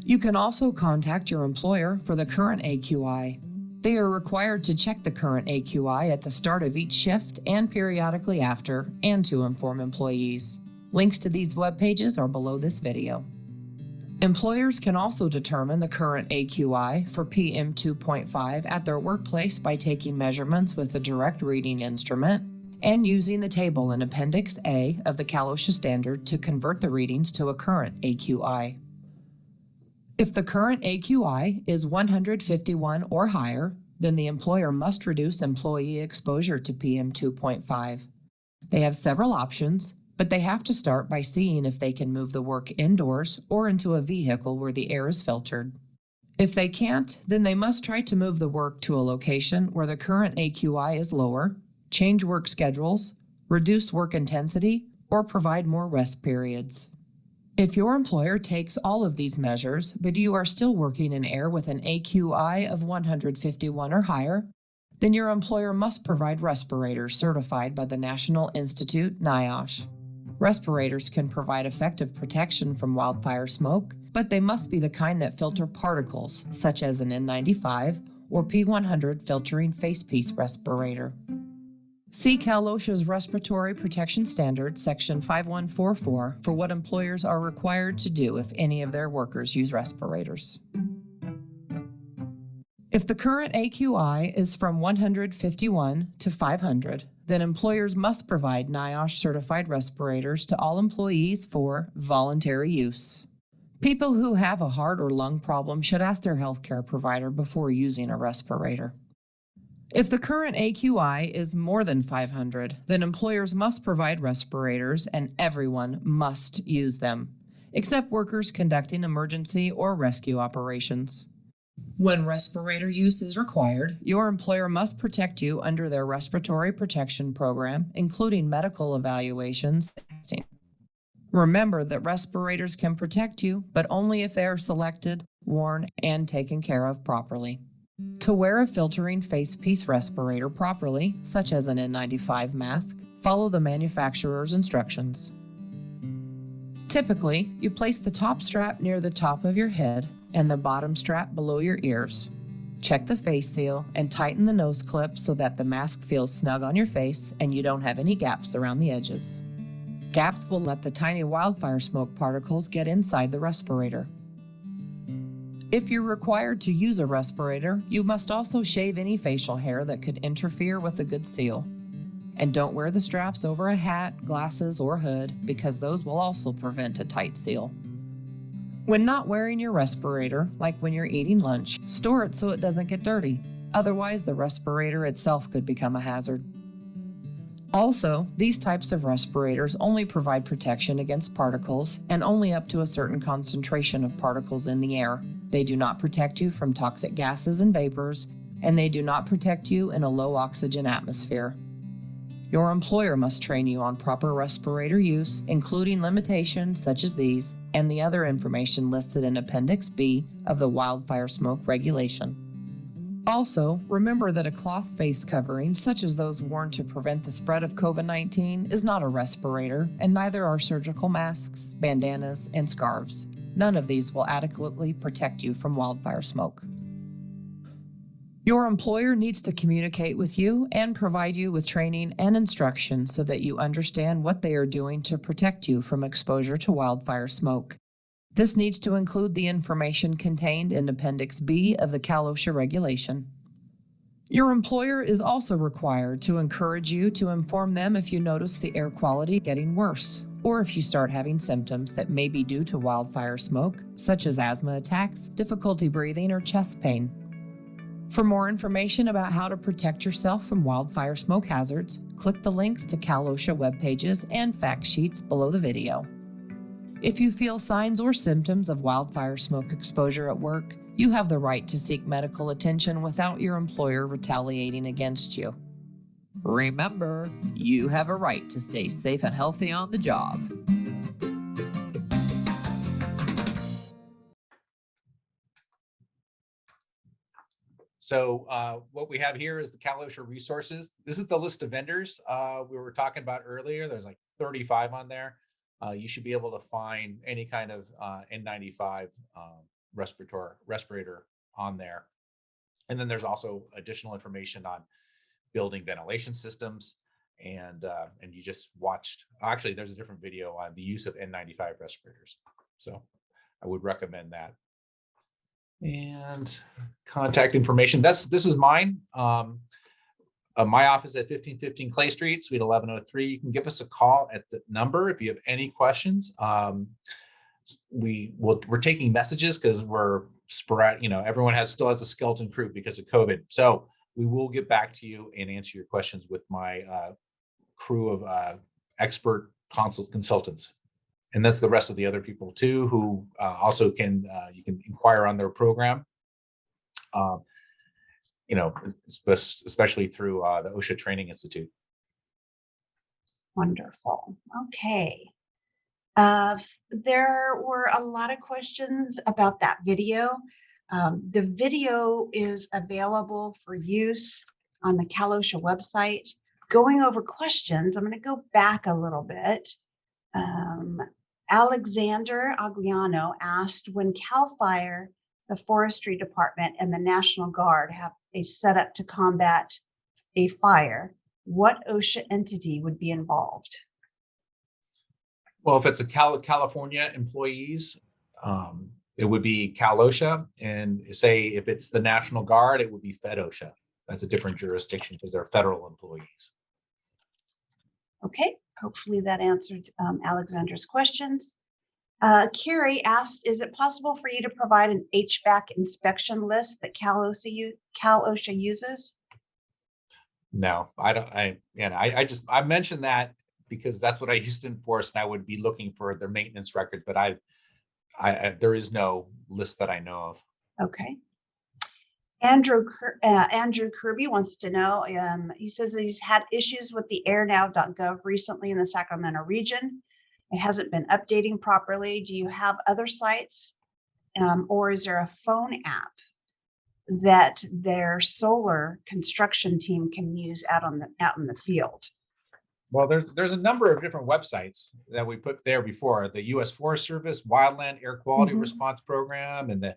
You can also contact your employer for the current AQI. They are required to check the current AQI at the start of each shift and periodically after, and to inform employees. Links to these web pages are below this video. Employers can also determine the current AQI for PM 2.5 at their workplace by taking measurements with a direct reading instrument and using the table in Appendix A of the Cal OSHA standard to convert the readings to a current AQI. If the current AQI is 151 or higher, then the employer must reduce employee exposure to PM 2.5. They have several options, but they have to start by seeing if they can move the work indoors or into a vehicle where the air is filtered. If they can't, then they must try to move the work to a location where the current AQI is lower, change work schedules, reduce work intensity, or provide more rest periods. If your employer takes all of these measures, but you are still working in air with an AQI of 151 or higher, then your employer must provide respirators certified by the National Institute NIOSH. Respirators can provide effective protection from wildfire smoke, but they must be the kind that filter particles, such as an N95 or P100 filtering facepiece respirator. See Cal OSHA's Respiratory Protection Standard, Section 5144, for what employers are required to do if any of their workers use respirators. If the current AQI is from 151 to 500, then employers must provide NIOSH certified respirators to all employees for voluntary use. People who have a heart or lung problem should ask their healthcare provider before using a respirator. If the current AQI is more than 500, then employers must provide respirators and everyone must use them, except workers conducting emergency or rescue operations. When respirator use is required, your employer must protect you under their respiratory protection program, including medical evaluations and testing. Remember that respirators can protect you, but only if they are selected, worn, and taken care of properly. To wear a filtering facepiece respirator properly, such as an N95 mask, follow the manufacturer's instructions. Typically, you place the top strap near the top of your head and the bottom strap below your ears. Check the face seal and tighten the nose clip so that the mask feels snug on your face and you don't have any gaps around the edges. Gaps will let the tiny wildfire smoke particles get inside the respirator. If you're required to use a respirator, you must also shave any facial hair that could interfere with a good seal. And don't wear the straps over a hat, glasses, or hood, because those will also prevent a tight seal. When not wearing your respirator, like when you're eating lunch, store it so it doesn't get dirty. Otherwise, the respirator itself could become a hazard. Also, these types of respirators only provide protection against particles and only up to a certain concentration of particles in the air. They do not protect you from toxic gases and vapors, and they do not protect you in a low oxygen atmosphere. Your employer must train you on proper respirator use, including limitations such as these and the other information listed in Appendix B of the Wildfire Smoke Regulation. Also, remember that a cloth face covering, such as those worn to prevent the spread of COVID-19, is not a respirator, and neither are surgical masks, bandanas, and scarves. None of these will adequately protect you from wildfire smoke. Your employer needs to communicate with you and provide you with training and instruction so that you understand what they are doing to protect you from exposure to wildfire smoke. This needs to include the information contained in Appendix B of the Cal OSHA regulation. Your employer is also required to encourage you to inform them if you notice the air quality getting worse, or if you start having symptoms that may be due to wildfire smoke, such as asthma attacks, difficulty breathing, or chest pain. For more information about how to protect yourself from wildfire smoke hazards, click the links to Cal OSHA web pages and fact sheets below the video. If you feel signs or symptoms of wildfire smoke exposure at work, you have the right to seek medical attention without your employer retaliating against you. Remember, you have a right to stay safe and healthy on the job. So what we have here is the Cal OSHA resources. This is the list of vendors we were talking about earlier. There's like 35 on there. You should be able to find any kind of N95 respirator on there. And then there's also additional information on building ventilation systems. And you just watched, actually, there's a different video on the use of N95 respirators. So I would recommend that. And contact information. This is mine. My office at 1515 Clay Street, Suite 1103. You can give us a call at the number if you have any questions. We're taking messages because we're sporadic. Everyone still has the skeleton crew because of COVID. So we will get back to you and answer your questions with my crew of expert consultants. And that's the rest of the other people too, who also can, you can inquire on their program, especially through the OSHA Training Institute. Wonderful. Okay. There were a lot of questions about that video. The video is available for use on the Cal OSHA website. Going over questions, I'm going to go back a little bit. Alexander Aguiano asked, when CAL FIRE, the Forestry Department, and the National Guard have a setup to combat a fire, what OSHA entity would be involved? Well, if it's a California employees, it would be Cal OSHA. And say if it's the National Guard, it would be Fed OSHA. That's a different jurisdiction because they're federal employees. Okay, hopefully that answered Alexander's questions. Carrie asked, is it possible for you to provide an HVAC inspection list that Cal OSHA uses? No, I don't. I mentioned that because that's what I used to enforce, and I would be looking for their maintenance record, but there is no list that I know of. Okay. Andrew Kirby wants to know, he says that he's had issues with the airnow.gov recently in the Sacramento region. It hasn't been updating properly. Do you have other sites or is there a phone app that their solar construction team can use out in the field? Well, there's a number of different websites that we put there before. The U.S. Forest Service Wildland Air Quality Response Program and the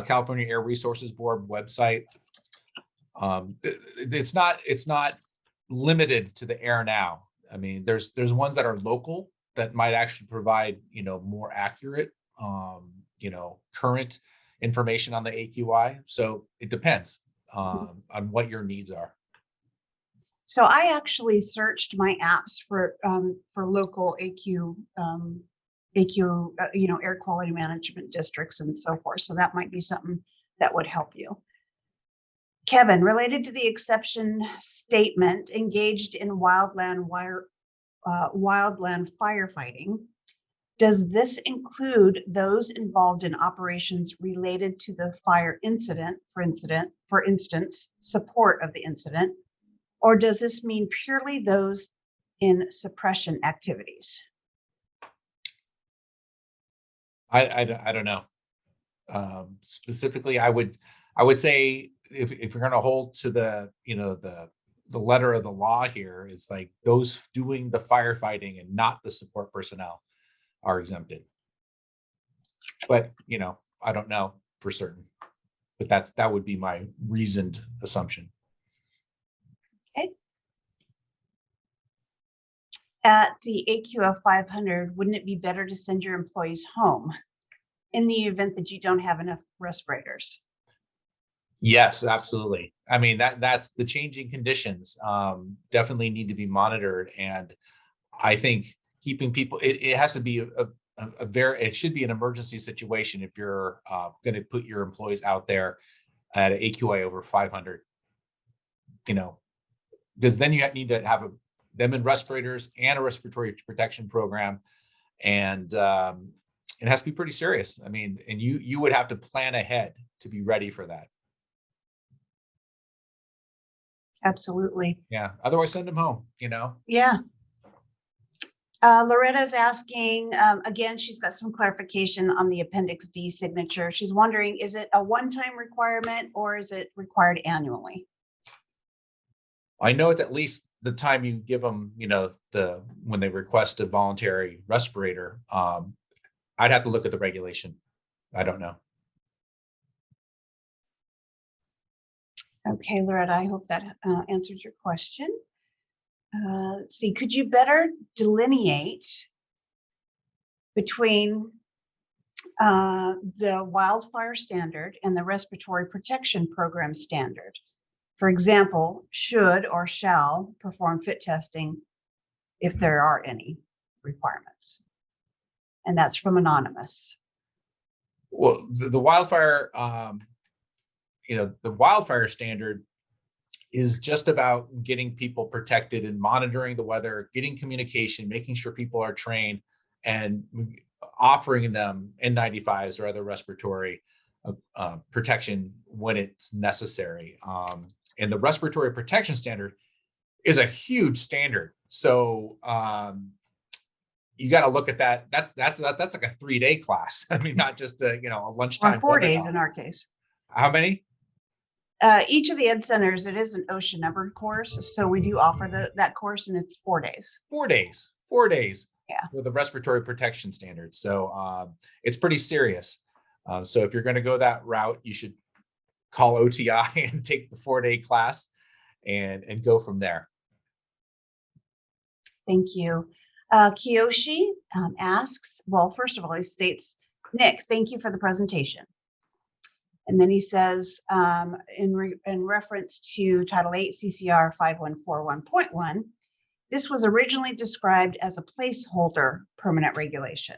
California Air Resources Board website. It's not limited to the air now. I mean, there's ones that are local that might actually provide more accurate current information on the AQI. So it depends on what your needs are. So I actually searched my apps for local AQ air quality management districts and so forth. So that might be something that would help you. Kevin, related to the exception statement, engaged in wildland firefighting, does this include those involved in operations related to the fire incident, for instance, support of the incident, or does this mean purely those in suppression activities? I don't know. Specifically, I would say if you're going to hold to the, the letter of the law here, is like those doing the firefighting and not the support personnel are exempted. But, I don't know for certain, but that would be my reasoned assumption. Okay. At the AQ of 500, wouldn't it be better to send your employees home in the event that you don't have enough respirators? Yes, absolutely. I mean, that's the changing conditions definitely need to be monitored. And I think keeping people, it has to be it should be an emergency situation if you're going to put your employees out there at an AQI over 500, because then you need to have them in respirators and a respiratory protection program. And it has to be pretty serious. I mean, and you would have to plan ahead to be ready for that. Absolutely. Yeah. Otherwise, send them home, Yeah. Loretta's asking, again, she's got some clarification on the Appendix D signature. She's wondering, is it a one-time requirement or is it required annually? I know it's at least the time you give them, when they request a voluntary respirator. I'd have to look at the regulation. I don't know. Okay, Loretta, I hope that answers your question. Let's see, could you better delineate between the wildfire standard and the respiratory protection program standard? For example, should or shall perform fit testing if there are any requirements. And that's from Anonymous. Well, the wildfire, the wildfire standard is just about getting people protected and monitoring the weather, getting communication, making sure people are trained, and offering them N95s or other respiratory protection when it's necessary. And the respiratory protection standard is a huge standard. So you got to look at that. That's like a 3-day class. I mean, not just a lunchtime. Or 4 days in our case. How many? Each of the ed centers, it is an OSHA numbered course. So we do offer that course, and it's 4 days. 4 days. 4 days. Yeah. With the respiratory protection standards. So it's pretty serious. So if you're going to go that route, you should call OTI and take the 4-day class and go from there. Thank you. Kiyoshi asks, well, first of all, he states, Nick, thank you for the presentation. And then he says, in reference to Title 8 CCR 5141.1, this was originally described as a placeholder permanent regulation.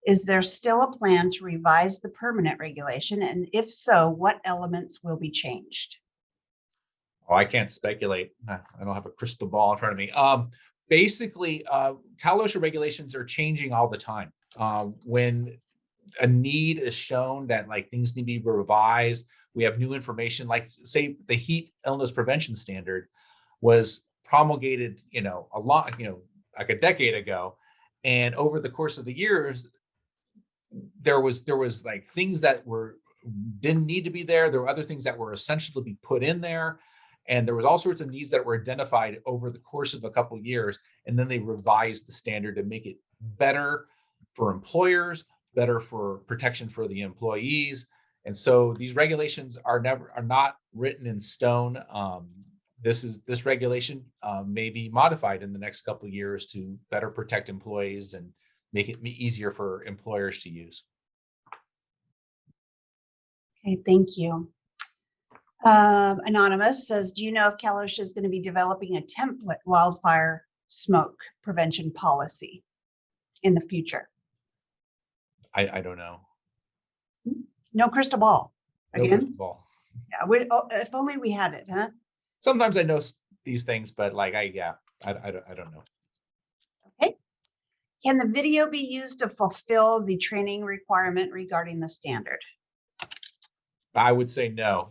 Is there still a plan to revise the permanent regulation? And if so, what elements will be changed? Oh, I can't speculate. I don't have a crystal ball in front of me. Basically, Cal OSHA regulations are changing all the time. When a need is shown that like things need to be revised, we have new information, like say the heat illness prevention standard was promulgated, like a decade ago. And over the course of the years, there was like things that didn't need to be there. There were other things that were essential to be put in there. And there was all sorts of needs that were identified over the course of a couple of years. And then they revised the standard to make it better for employers, better for protection for the employees. And so these regulations are not written in stone. This regulation may be modified in the next couple of years to better protect employees and make it easier for employers to use. Okay, thank you. Anonymous says, do you know if Cal OSHA is going to be developing a template wildfire smoke prevention policy in the future? I don't know. No crystal ball. No Again? crystal ball. Yeah, if only we had it, huh? Sometimes I know these things, but like I don't know. Okay. Can the video be used to fulfill the training requirement regarding the standard? I would say no.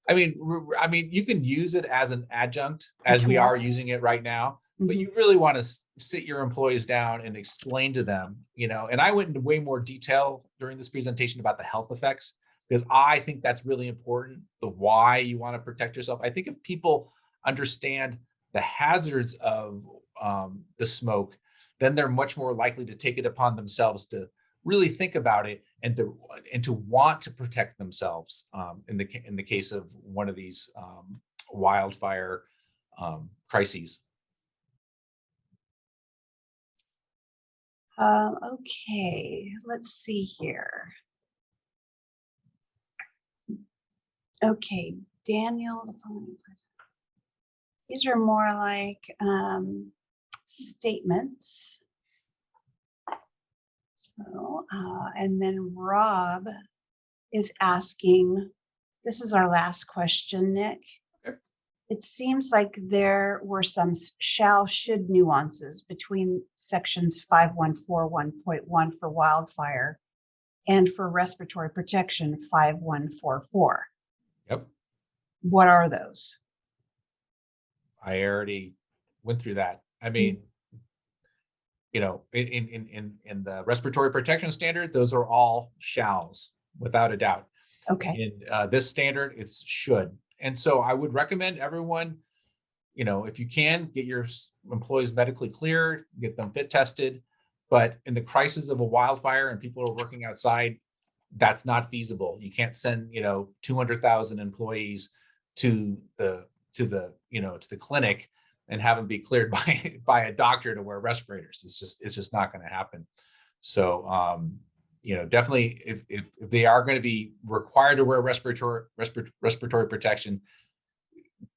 I mean, you can use it as an adjunct, as we are using it right now, but you really want to sit your employees down and explain to them, and I went into way more detail during this presentation about the health effects because I think that's really important, the why you want to protect yourself. I think if people understand the hazards of the smoke, then they're much more likely to take it upon themselves to really think about it and to want to protect themselves in the case of one of these wildfire crises. Okay, let's see here. Okay, Daniel, the following. These are more like statements. So, and then Rob is asking, this is our last question, Nick. Okay. It seems like there were some shall should nuances between sections 5141.1 for wildfire and for respiratory protection 5144. Yep. What are those? I already went through that. I mean, you know, in the respiratory protection standard, those are all shalls without a doubt. Okay. In this standard, it's should. And so I would recommend everyone, you know, if you can, get your employees medically cleared, get them fit tested. But in the crisis of a wildfire and people are working outside, that's not feasible. You can't send, you know, 200,000 employees to the clinic and have them be cleared by a doctor to wear respirators. It's just not going to happen. So, you know, definitely if they are going to be required to wear respiratory protection,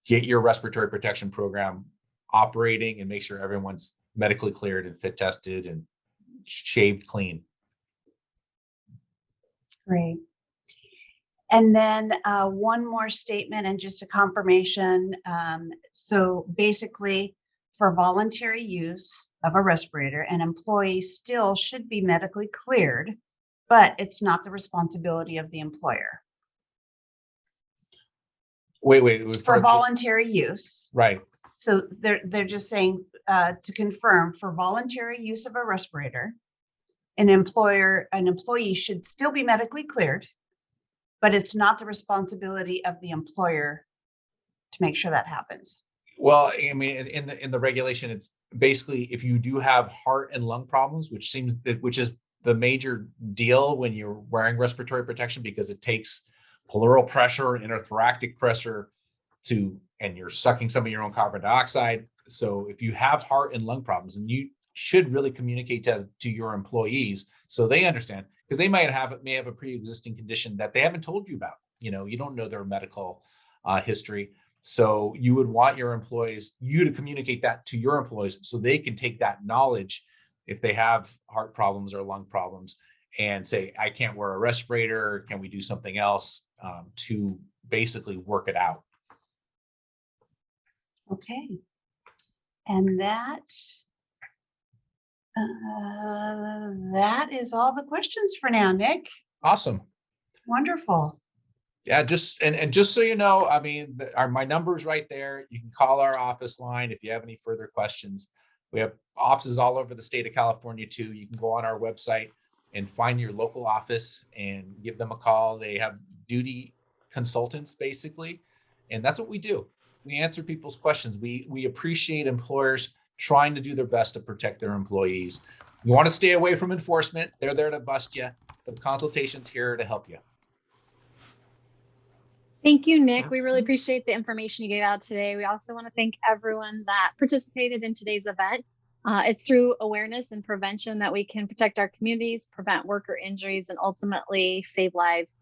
get your respiratory protection program operating and make sure everyone's medically cleared and fit tested and shaved clean. Great. And then one more statement and just a confirmation. So basically, for voluntary use of a respirator, an employee still should be medically cleared, but it's not the responsibility of the employer. Wait. For voluntary use. Right. So they're just saying to confirm, for voluntary use of a respirator, an employee should still be medically cleared, but it's not the responsibility of the employer to make sure that happens. Well, I mean, in the regulation, it's basically if you do have heart and lung problems, which is the major deal when you're wearing respiratory protection, because it takes pleural pressure and interthoracic pressure and you're sucking some of your own carbon dioxide. So if you have heart and lung problems, and you should really communicate to your employees so they understand, because they may have a pre-existing condition that they haven't told you about. You know, you don't know their medical history. So you would want you to communicate that to your employees so they can take that knowledge if they have heart problems or lung problems and say, I can't wear a respirator. Can we do something else to basically work it out? Okay. And that is all the questions for now, Nick. Awesome. Wonderful. Yeah, just so you know, I mean, my number's right there. You can call our office line if you have any further questions. We have offices all over the state of California too. You can go on our website and find your local office and give them a call. They have duty consultants basically, and that's what we do. We answer people's questions. We appreciate employers trying to do their best to protect their employees. You want to stay away from enforcement. They're there to bust you. The consultation's here to help you. Thank you, Nick. We really appreciate the information you gave out today. We also want to thank everyone that participated in today's event. It's through awareness and prevention that we can protect our communities, prevent worker injuries, and ultimately save lives.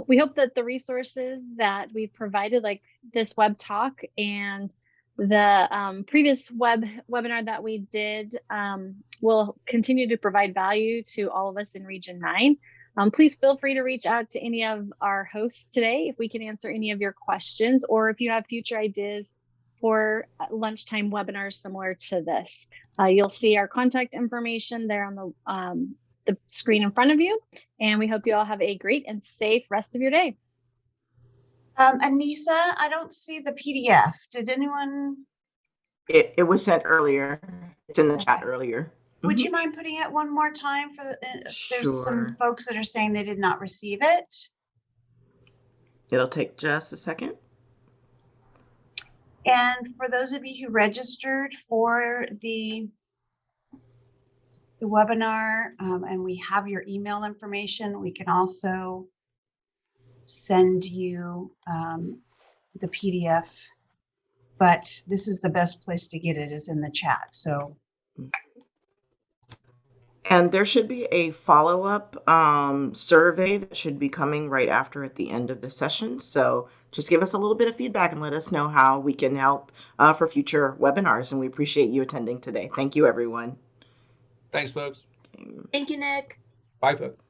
We hope that the resources that we've provided, like this web talk and the previous webinar that we did, will continue to provide value to all of us in Region 9. Please feel free to reach out to any of our hosts today if we can answer any of your questions, or if you have future ideas for lunchtime webinars similar to this. You'll see our contact information there on the screen in front of you, and we hope you all have a great and safe rest of your day. Anissa, I don't see the PDF. Did anyone? It was sent earlier. It's in the chat earlier. Would you mind putting it one more time for there's some folks that are saying they did not receive it. It'll take just a second. And for those of you who registered for the webinar, and we have your email information, we can also send you the PDF, but this is the best place to get it, is in the chat. So, and there should be a follow-up survey that should be coming right after at the end of the session. So just give us a little bit of feedback and let us know how we can help for future webinars. And we appreciate you attending today. Tthank you, everyone. Thanks, folks. Thank you, Nick. Bye, folks.